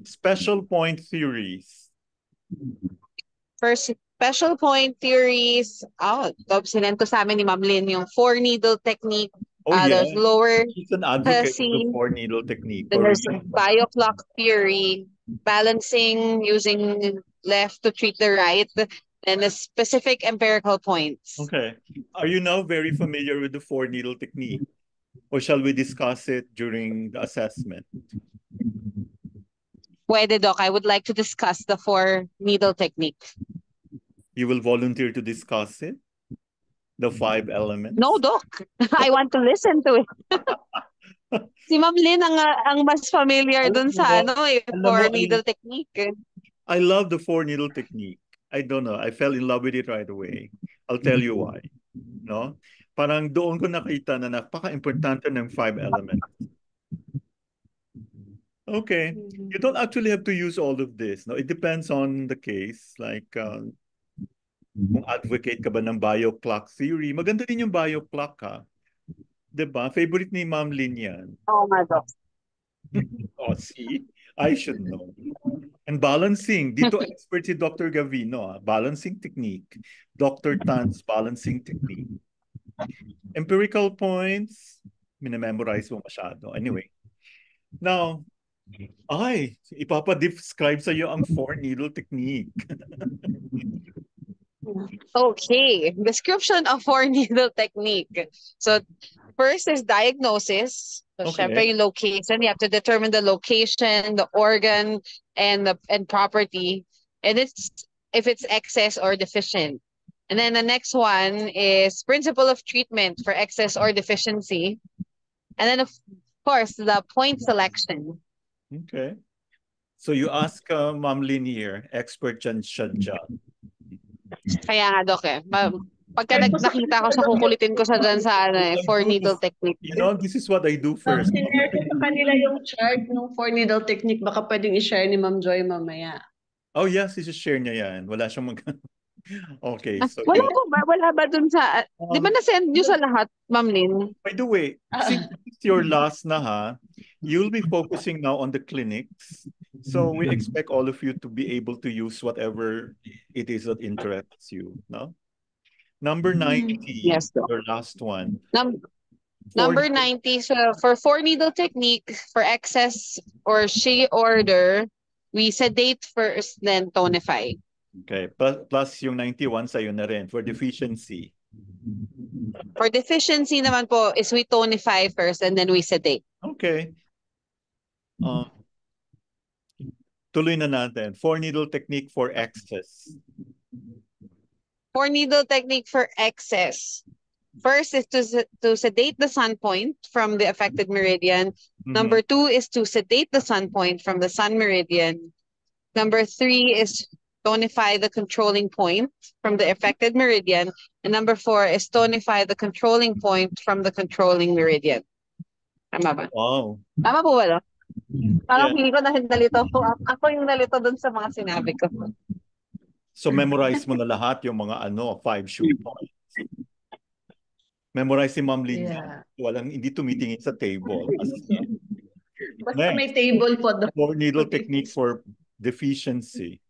Special point theories. For special point theories, sinento sa amin ni Ma'am Lynn yung 4-needle technique. Oh, yeah. There's lower, She's an advocate of the Kasi- 4-needle technique. then there's Or- bioclock theory, balancing using left to treat the right, and the specific empirical points. Okay. Are you now very familiar with the 4-needle technique? Or shall we discuss it during the assessment? Pwede, Doc. I would like to discuss the 4-needle technique. You will volunteer to discuss it? The 5 elements? No, Doc. I want to listen to it. Si Ma'am Lynn ang mas familiar dun sa Alam mo, 4-needle technique. I love the 4-needle technique. I don't know. I fell in love with it right away. I'll tell you why. No? Parang doon ko nakita na napaka-importante ng 5 elements. Okay. You don't actually have to use all of this. No, it depends on the case. Like, kung advocate ka ba ng bioclock theory, maganda din yung bioclock, ha? Diba? Favorite ni Ma'am Lynn yan. Oh, my Doc. Oh, see? I should know. And balancing. Dito expert si Dr. Gavino. Balancing technique. Dr. Tan's balancing technique. Empirical points, minamemorize mo masyado. Anyway. Now, ipapa-describe sa iyo ang 4-needle technique. Okay. Description of 4-needle technique. So, first is diagnosis. So, Okay. syempre yung location. You have to determine the location, the organ, and property. And if it's excess or deficient. And then the next one is principle of treatment for excess or deficiency. And then, of course, the point selection. Okay. So you ask Ma'am Lynn here, expert dyan siya dyan. Kaya nga, Doc, pagka nakita ko siya, kukulitin ko siya dyan sa 4-needle technique. You know, this is what I do first. Sinare ko sa kanila yung chart ng 4-needle technique. Baka pwedeng i-share ni Ma'am Joy mamaya. Oh yes, share niya yan. Wala siyang mag... Okay, so Wala ba dun sa, di ba na-send nyo sa lahat, Ma'am Lynn? by the way, since it's your last na ha, you'll be focusing now on the clinics. So we expect all of you to be able to use whatever it is that interests you, no? Number 90, Yes, Doc. your last one. Number 90, so for 4-needle technique, for excess or Shea order, we sedate first, then tonify. Okay, plus yung 91 sa'yo na rin for deficiency. For deficiency naman po is we tonify first and then we sedate. Okay. Tuloy na natin. 4-needle technique for excess. 4-needle technique for excess. First is to sedate the sun point from the affected meridian. Number 2 is to sedate the sun point from the sun meridian. Number 3 is tonify the controlling point from the affected meridian. And number 4 is tonify the controlling point from the controlling meridian. Tama ba? Wow. Tama po ba? No? Parang Yeah. feeling ko dahil nalito ko. Ako yung nalito dun sa mga sinabi ko. So memorize mo na lahat yung mga 5 shoe points. Memorize si Ma'am Lynn. Yeah. Walang hindi tumitingin sa table. As in. Basta may Next, table po doon. for needle technique for deficiency.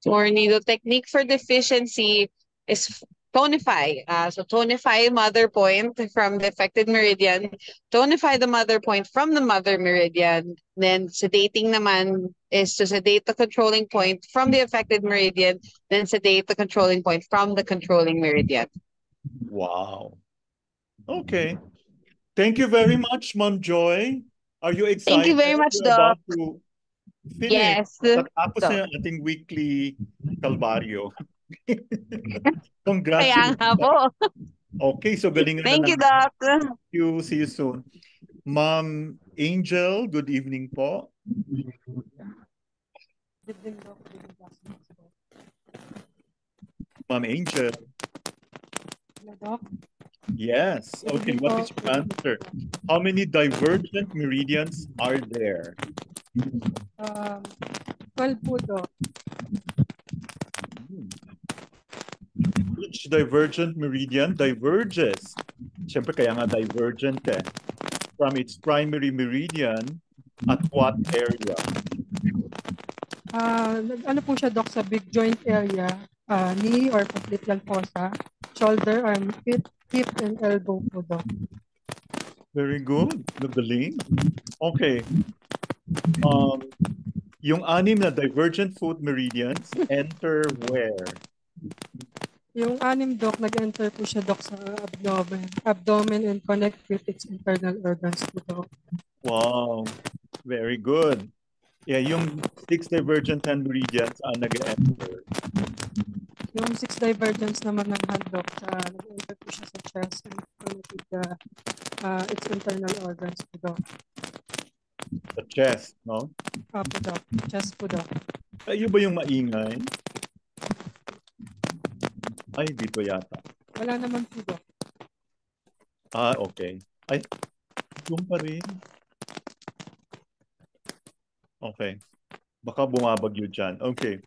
Or needle technique for deficiency is tonify. So tonify mother point from the affected meridian, tonify the mother point from the mother meridian. Then sedating naman is to sedate the controlling point from the affected meridian, then sedate the controlling point from the controlling meridian. Wow. Okay. Thank you very much, Ma'am Joy. Are you excited? Thank you very much, We're Doc. about to finish. Yes. Tapos Doc. na yung ating weekly kalbaryo. Kaya Congratulations. nga po. Okay, so galingan Thank na you, Doc. Thank you. See you soon. Ma'am Angel, good evening po. Good evening, Doc. Good evening, classmates po. Ma'am Angel. Hello, Doc. Yes. Good Okay, evening what po. is your answer? How many divergent meridians are there? 12 po, Doc. Each divergent meridian diverges. Siyempre kaya nga divergent from its primary meridian at what area? Ano po siya, Doc, sa big joint area, knee or popliteal fossa, shoulder, armpit, hip, and elbow po, Doc. Very good. Magaling. Okay. Yung 6 na divergent foot meridians enter where? Yung 6, Doc, nag-enter po siya, Doc, sa abdomen and connect with its internal organs po, Doc. Wow. Very good. Yeah, yung 6 divergent hand meridians ang nag-enter. Yung 6 divergence naman ng hand, Doc, nag-enter po siya sa chest and connect with its internal organs po, Doc. The chest, no? Po, Doc. Chest po, Doc. Kayo ba yung maingay? Ay, dito yata. Wala naman po, Doc. Okay. Ay, yung pa rin. Okay. Baka bumabagyo dyan. Okay.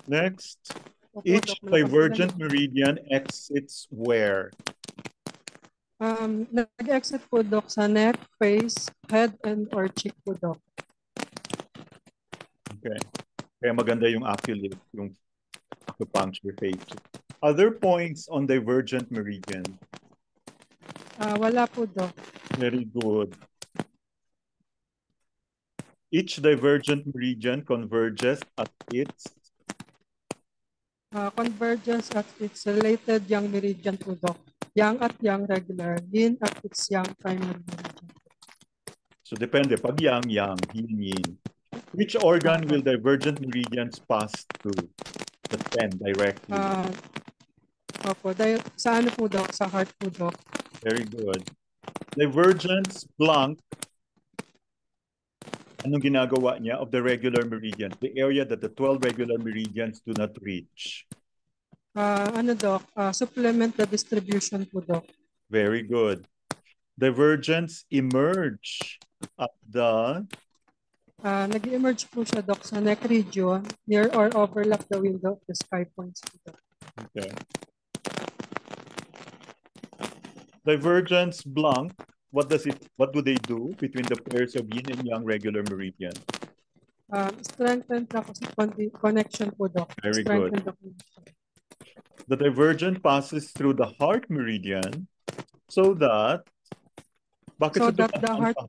Next. Opo, Each Doc, divergent meridian exits where? Nag-exit po, Doc, sa neck, face, head, and or cheek po, Doc. Okay. Kaya maganda yung affiliate, yung acupuncture phase. Other points on divergent meridian? Wala po, Doc. Very good. Each divergent meridian converges at its Convergence at its related yang meridian po, Doc. Yang at yang regular, yin at its yang primary meridian. So depende. Pag yang, yin, yin. Which organ will divergent meridians pass through? The 10 directly. Opo. Sa ano po, Doc? Sa heart po, Doc. Very good. Divergence blank. Anong ginagawa niya of the regular meridians? The area that the 12 regular meridians do not reach. Doc? Supplement the distribution po, Doc. Very good. Divergence emerge at the Nag-emerge po siya, Doc, sa neck region near or overlap the window of the sky points po, Doc. Okay. Divergence blank. What do they do between the pairs of yin and yang regular meridian? Strengthen the connection po, Doc. Very good. The divergent passes through the heart meridian so that the heart.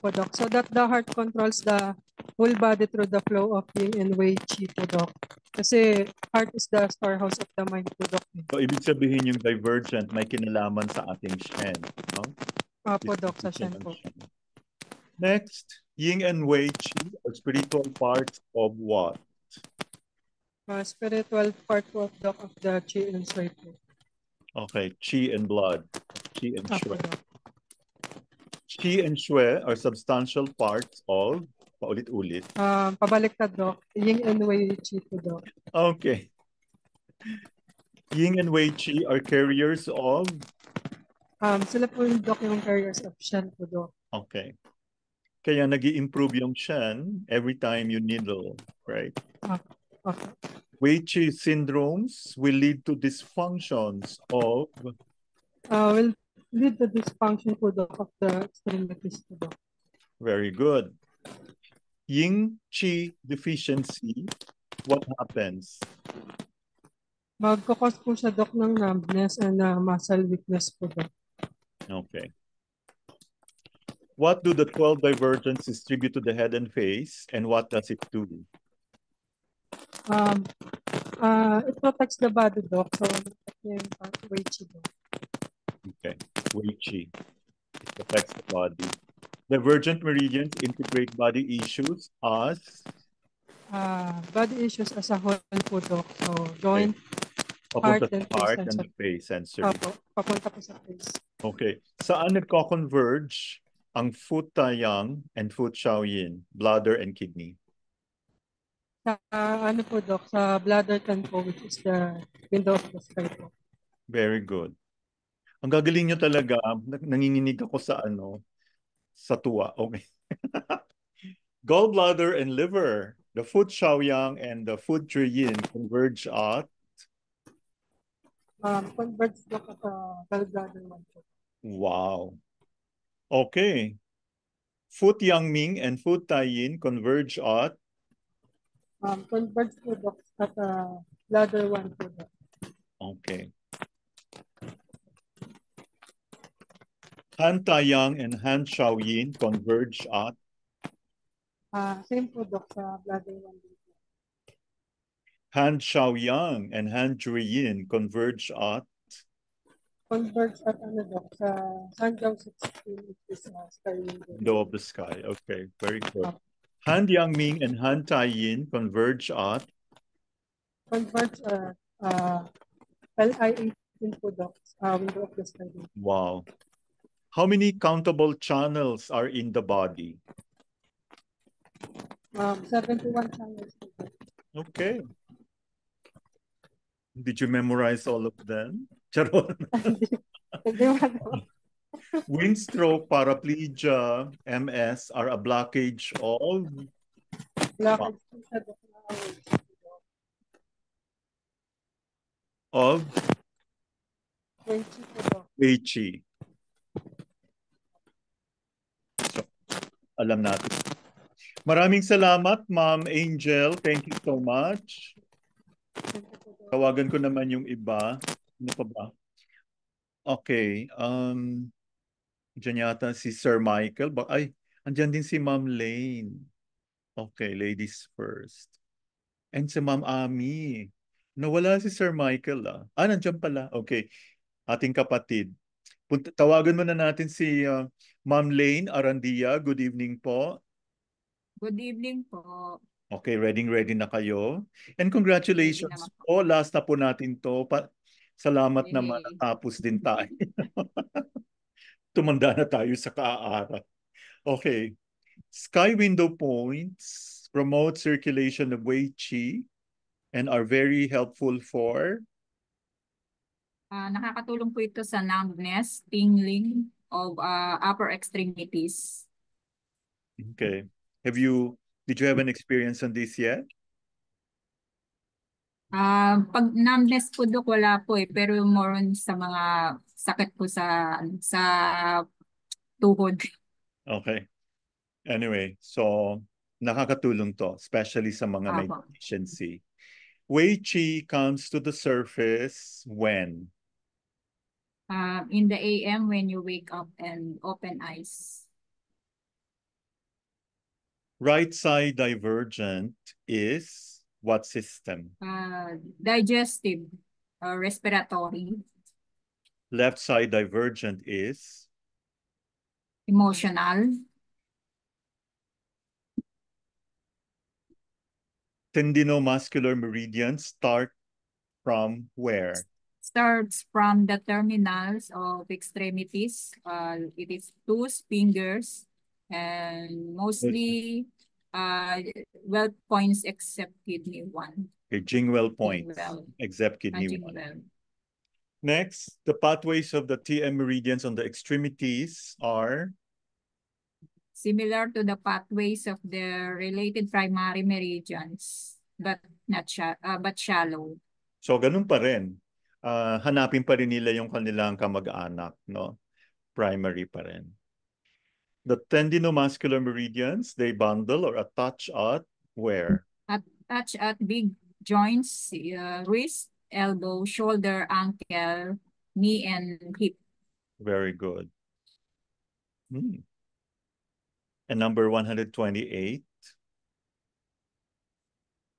Po, Doc. So that the heart controls the whole body through the flow of yin and wei qi po, Doc. Kasi heart is the storehouse of the mind po, Doc. So ibig sabihin yung divergent may kinalaman sa ating Shen. No? Po, Doc, sa Shen po. Next, yin and wei qi are spiritual parts of what? Spiritual part po, Doc, of the qi and shui po. Okay, qi and blood. Qi and shui. Po, Doc. Qi and shui are substantial parts of paulit-ulit. Pabaliktad, Doc. Yin and wei qi po, Doc. Okay. Yin and wei qi are carriers of Sila po yung doc yung carriers of Shen po, Doc. Okay. Kaya nag-i-improve yung Shen every time you needle, right? Okay. Weiqi syndromes will lead to dysfunctions of Will lead to dysfunction po, Doc, of the extremities po, Doc. very good. Yin Qi deficiency, what happens? Magkakos po siya, Doc, ng numbness and muscle weakness po, Doc. Okay. What do the 12 divergents distribute to the head and face, and what does it do? It protects the body, Doc. So, yung Weiqi, Doc. Okay, Weiqi. It affects the body. Divergent meridians integrate body issues as Body issues as a whole po, Doc. So, joint, papunta heart, and sa heart face and the face sensory. Papunta po sa face. Okay. Saan nagko-converge ang Fu Taiyang and Fu Shaoyin, bladder and kidney? Sa ano po, Doc? Sa bladder can po, which is the window of the sky po. Very good. Ang gagaling nyo talaga. Nanginginig ako sa sa tuwa. Okay. Gallbladder and liver. The Fu Shaoyang and the Fu Zhiyin converge at Converge, Doc, at gallbladder one po. wow. Okay. Fu Yangming and Fu Taiyin converge at Converge po, Doc, at bladder one po, Doc. okay. Han Taiyang and Han Shaoyin converge at Same po, Doc, sa bladder one po. Han Shaoyang and Han Zhuyin converge at Converge at ano, Doc, sa Sanjiao 16, which is sky window. window of the sky. Okay, very good. Han Yangming and Han Taiyin converge at Converge LI-18 po, Doc, window of the sky. wow. How many countable channels are in the body? 71 channels po, Doc. Okay. Did you memorize all of them? Charot. Wind stroke, paraplegia, MS are a blockage of Blockage po siya, Doc, of Weiqi po, Doc. Weiqi. So, alam natin. Maraming salamat, Ma'am Angel. Thank you so much. Tawagan ko naman yung iba. Ano pa ba? Okay. Diyan yata si Sir Michael. Ay, andyan din si Ma'am Lane. Okay, ladies first. And si Ma'am Ami. Nawala si Sir Michael nandiyan pala. Okay. Ating kapatid. Tawagan muna natin si Ma'am Lane Arandia. Good evening po. Good evening po. Okay, ready na kayo. And congratulations po. Last na po natin to. Salamat naman natapos din tayo. Tumanda na tayo sa kaaaral. Okay. Sky window points promote circulation of Weiqi and are very helpful for nakakatulong po ito sa numbness, tingling of upper extremities. Okay. Did you have an experience on this yet? Pag numbness po, Dok, wala po pero more on sa mga sakit po sa tuhod. Okay. Anyway, so nakakatulong to, especially sa mga may deficiency. Weiqi comes to the surface when? In the AM when you wake up and open eyes. Right side divergent is what system? Digestive, respiratory. Left side divergent is? Emotional. Tendinomuscular meridians start from where? Starts from the terminals of extremities. It is toes, fingers, and mostly well points except kidney one. Okay, Jingwell points, except kidney one. Jingwell. Next, the pathways of the TM meridians on the extremities are Similar to the pathways of the related primary meridians, but but shallow. so ganun pa rin. Hanapin pa rin nila yung kanilang kamag-anak, no? Primary pa rin. The tendinomuscular meridians, they bundle or attach at where? Attach at big joints, wrist, elbow, shoulder, ankle, knee, and hip. Very good. And number 128?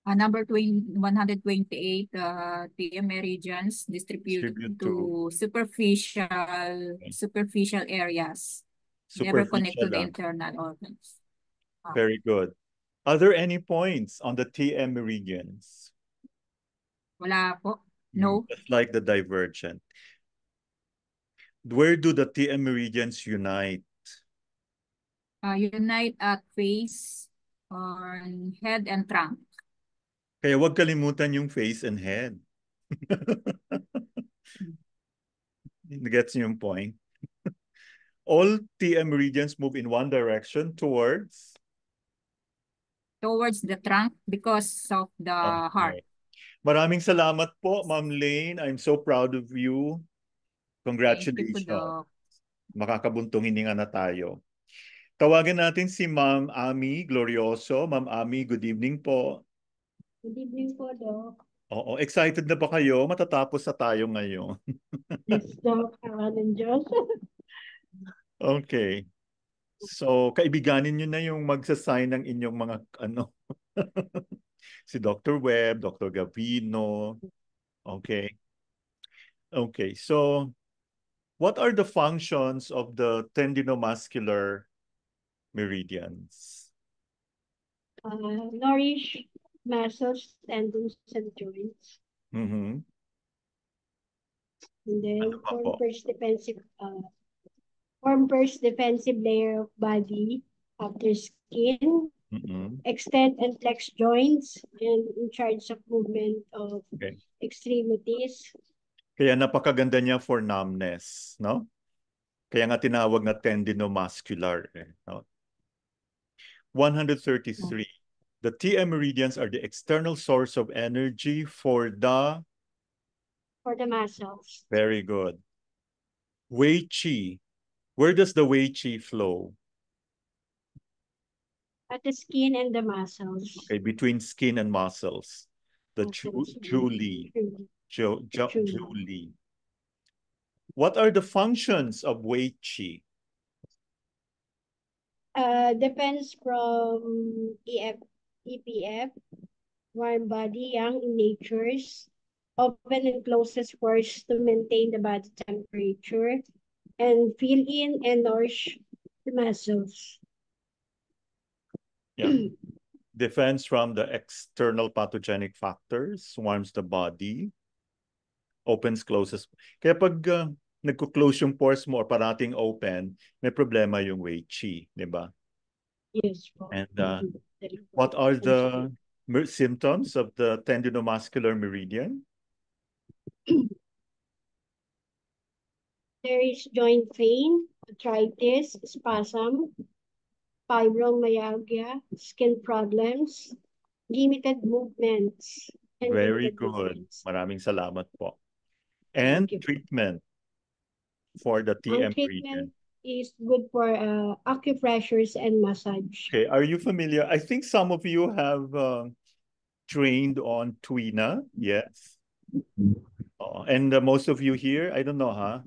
Number 128, TM meridians distribute to superficial areas. Never connect to the internal organs. Very good. Are there any points on the TM meridians? Wala po. No. Just like the divergent. Where do the TM meridians unite? Unite at face, on head and trunk. Kaya wag kalimutan yung face and head. Gets yung point. All TM meridians move in one direction towards the trunk because of the heart. Maraming salamat po, Ma'am Lane. I'm so proud of you. Congratulations. Makakabuntong hininga na tayo. Tawagan natin si Ma'am Ami Glorioso. Ma'am Ami, good evening po. Good evening po, Doc. Oo, excited na ba kayo? Matatapos na tayo ngayon. Yes, Doc. Ng Diyos. Okay. So, kaibiganin nyo na yung magsasign ng inyong mga si Dr. Webb, Dr. Gavino. Okay. Okay, so what are the functions of the tendinomuscular meridians? Nourish muscles, tendons, and joints. Mm-hmm. And then form first defensive layer of body after skin. Mm-hmm. Extend and flex joints and in charge of movement of extremities. Kaya napakaganda niya for numbness, no? Kaya nga tinawag na tendinomuscular. No? 133. The TM meridians are the external source of energy for the muscles. Very good. Wei Qi. Where does the Wei Qi flow? At the skin and the muscles. Okay, between skin and muscles. The Zhu Li. What are the functions of Wei Qi? Depends from EPF, warm body, young in natures, open and closes pores to maintain the body temperature, and fill in and nourish the muscles. Yeah. Defense from the external pathogenic factors, warms the body, opens, closes. Kaya pag nagko-close yung pores mo or parating open, may problema yung Wei Qi, di ba? Yes. And what are the symptoms of the tendinomuscular meridian? There is joint pain, arthritis, spasm, fibromyalgia, skin problems, limited movements. Very good. Maraming salamat po. And treatment for the TM meridian is good for acupressures and massage. Okay, are you familiar? I think some of you have trained on Tuina, yes. And most of you here, I don't know, ha?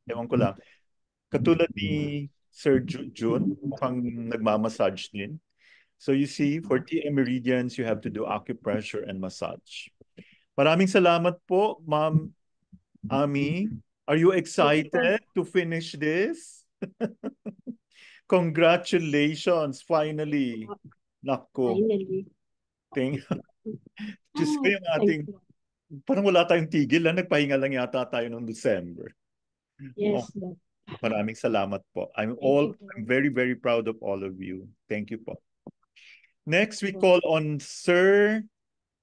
Ewan ko lang. Katulad ni Sir Jun, mukhang nagmamassage din. So you see, for TM meridians, you have to do acupressure and massage. Maraming salamat po, Ma'am Ami. Are you excited to finish this? Congratulations, finally. Naku. Finally. Diyos ko yung ating, parang wala tayong tigil. Nagpahinga lang yata tayo noong December. Yes. Maraming salamat po. I'm very, very proud of all of you. Thank you po. Next, we call on Sir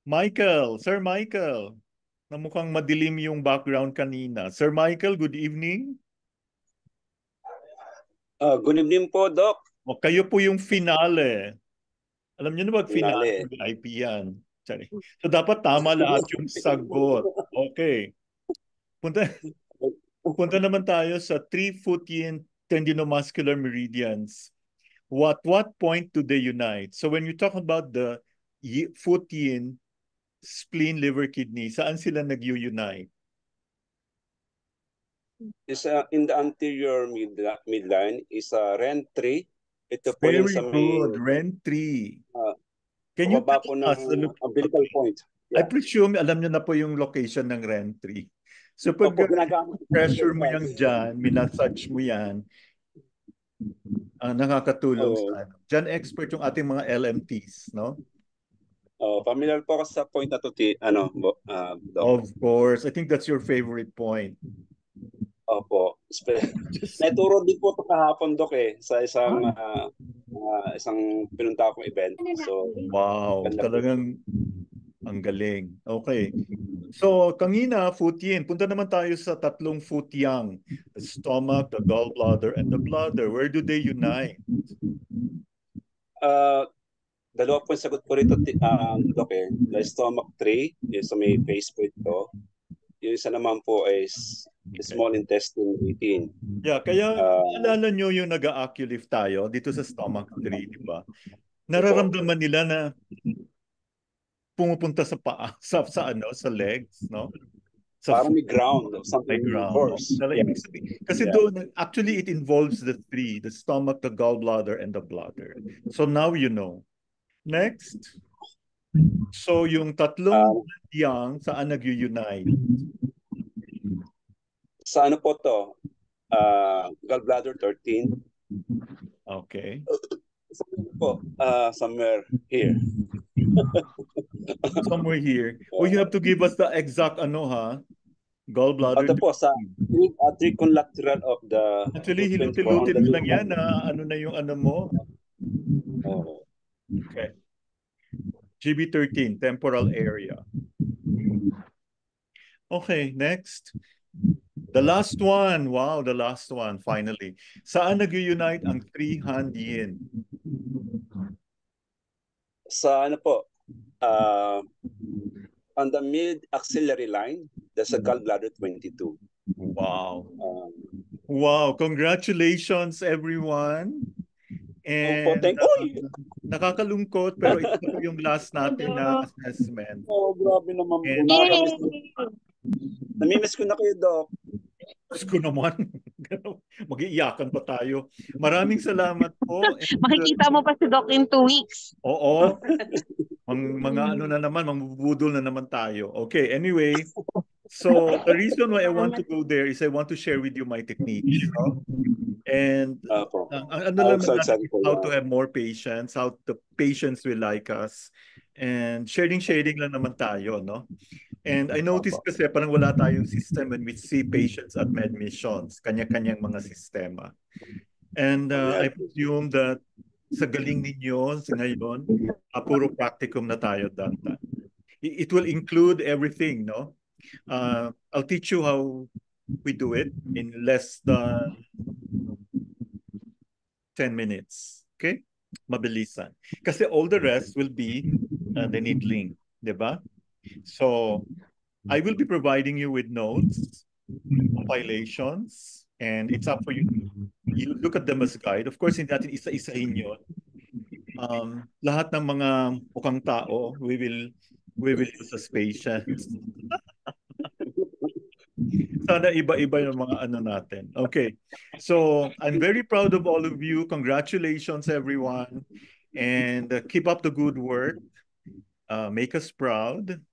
Michael. Sir Michael. na mukhang madilim yung background kanina. Sir Michael, good evening. Good evening po, Doc. O, kayo po yung finale. Alam niyo na finale, Finale. IP yan. Sorry. So dapat tama lahat yung sagot. Okay. Punta naman tayo sa 3 Fujian tendinomuscular meridians. What point do they unite? So when you talk about the Fujian spleen, liver, kidney, saan sila nag-unite? Is in the anterior midline is REN3. Ito po Very yung sa may good, REN3. Can you baba tell po us ng umbilical point. I Yeah. presume alam niyo na po yung location ng REN3. So pag Opo, ginagamit ko pressure mo po. yan dyan, minasage mo yan, nakakatulong Oo. sa ano. Dyan expert yung ating mga LMTs, no? Familiar po ako sa point na to, Doc. Of course. I think that's your favorite point. Opo. Naituro din po ito kahapon, Doc, sa isang isang pinunta akong event. So, wow, ganda po. talagang ang galing. Okay. So, kanina, Fujian. Punta naman tayo sa tatlong Fujian. The stomach, the gallbladder, and the bladder. Where do they unite? Dalawa po yung sagot ko rito, Doc. The stomach 3, yung sa may face po ito. Yung isa naman po is small intestine 18. Yeah, kaya alala nyo yung nag-a-oculift tayo dito sa stomach 3, di ba? Nararamdaman nila na pumupunta sa paa, sa legs, no? Parang may ground or something. May ground. Force. Ibig sabihin. Kasi doon, actually, it involves the three, the stomach, the gallbladder, and the bladder. So now you know. Next. So yung tatlong yang, saan nag-unite? Sa ano po to? Gallbladder 13. Okay. Po, somewhere here. Somewhere here. Oh, you have to give us the exact gallbladder. Ito po, sa triconlateral of the... Actually, hilutin mo lang yan na ano na yung ano mo. Okay. GB13, temporal area. Okay, next. The last one. Wow, the last one, finally. Saan nag-unite ang 3-hand yin? Sa ano po, on the mid-axillary line, there's a gallbladder 22. Wow. Wow, congratulations everyone. And nakakalungkot pero ito po yung last natin na assessment. Grabe naman po. Namimiss ko na kayo, Doc. Gusto ko naman. Mag-iiyakan pa tayo. Maraming salamat po. Makikita mo pa si Doc in 2 weeks. Oo. Mga ano na naman, mambubudol na naman tayo. Okay, anyway. So, the reason why I want to go there is I want to share with you my techniques. No? And ano lang natin, how to have more patients, how the patients will like us. And sharing lang naman tayo, no? And I noticed kasi parang wala tayong system when we see patients at MedMissions, kanya-kanyang mga sistema. And I presume that sa galing ninyo ngayon, puro practicum na tayo data. It will include everything, no? I'll teach you how we do it in less than 10 minutes. Okay? Mabilisan. Kasi all the rest will be the needling. Diba? So, I will be providing you with notes, compilations, and it's up for you. You look at them as a guide. Of course, hindi natin isa-isahin yun. Lahat ng mga mukhang tao, we will use as patients. Sana iba-iba yung mga ano natin. Okay. So, I'm very proud of all of you. Congratulations, everyone. And keep up the good work. Make us proud.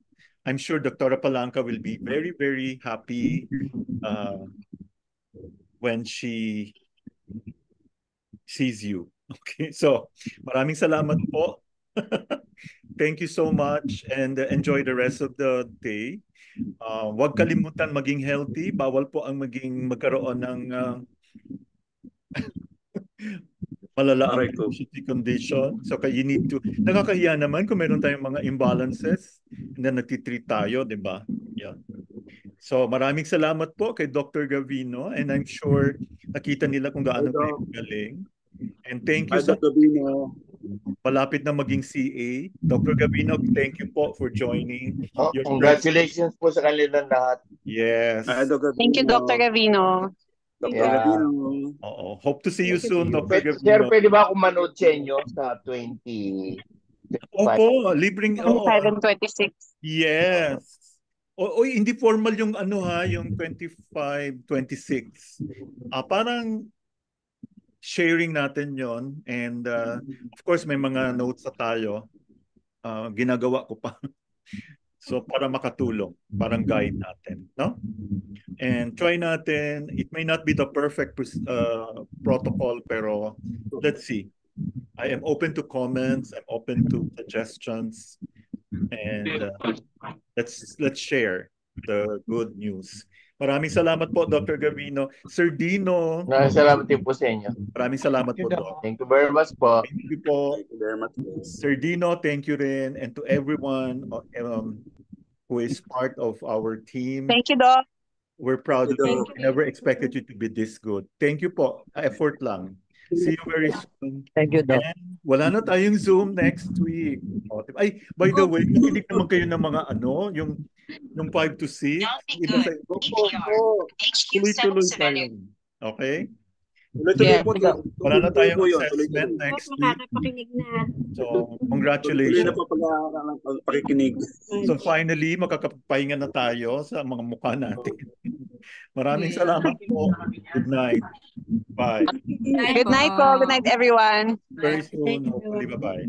I'm sure Dr. Palanca will be very, very happy when she sees you. Okay. So, maraming salamat po. Thank you so much and enjoy the rest of the day. Huwag kalimutan maging healthy. Bawal po ang magkaroon ng malala ang obesity condition. So you need to, nakakahiya naman kung meron tayong mga imbalances and then nagtitreat tayo, di ba? Yeah. So maraming salamat po kay Dr. Gavino, and I'm sure nakita nila kung gaano kayo galing. And thank you Hi, sa Dr. Gavino. malapit na maging CA. Dr. Gavino, thank you po for joining. Your Congratulations po sa kanilang lahat. Yes. Hi, Dr. Gavino. Thank you, Dr. Gavino. Dr. Yeah. Gavino. Oo. Hope to see you soon, Dr. Sir, Gavino. pwede ba ako manood sa inyo sa 20? Opo, libreng, oo. 25 and 26. Yes. O hindi formal yung ano ha, yung 25, 26. Parang sharing natin yon, and of course may mga notes na tayo. Ginagawa ko pa. So para makatulong, parang guide natin, no? And try natin, it may not be the perfect protocol, pero let's see. I am open to comments, I'm open to suggestions, and let's share the good news. Maraming salamat po, Dr. Gavino. Sir Dino. Maraming salamat din po sa inyo. Maraming salamat po, Doc. Thank you very much po. Thank you po. Thank you very much. Sir Dino, thank you rin. And to everyone who is part of our team. Thank you, Doc. We're proud of you. Thank We never expected you to be this good. Thank you po. Effort lang. See you very soon. Thank you, Doc. And wala na tayong Zoom next week. Ay, by the way, nakinig naman kayo ng mga yung 5 to 6. Iba sa iba. Tuloy-tuloy tayo. Okay? Tuloy-tuloy po. Wala na tayong Tuloy-tuloy po yun. assessment Tuloy-tuloy. next Opo, week. nakakapakinig na. So, Tuloy na congratulations. po pakikinig. So finally, makakapahinga na tayo sa mga mukha natin. Maraming salamat po. Good night. Bye. Good night po. Good night, everyone. Very soon. Hopefully, bye-bye.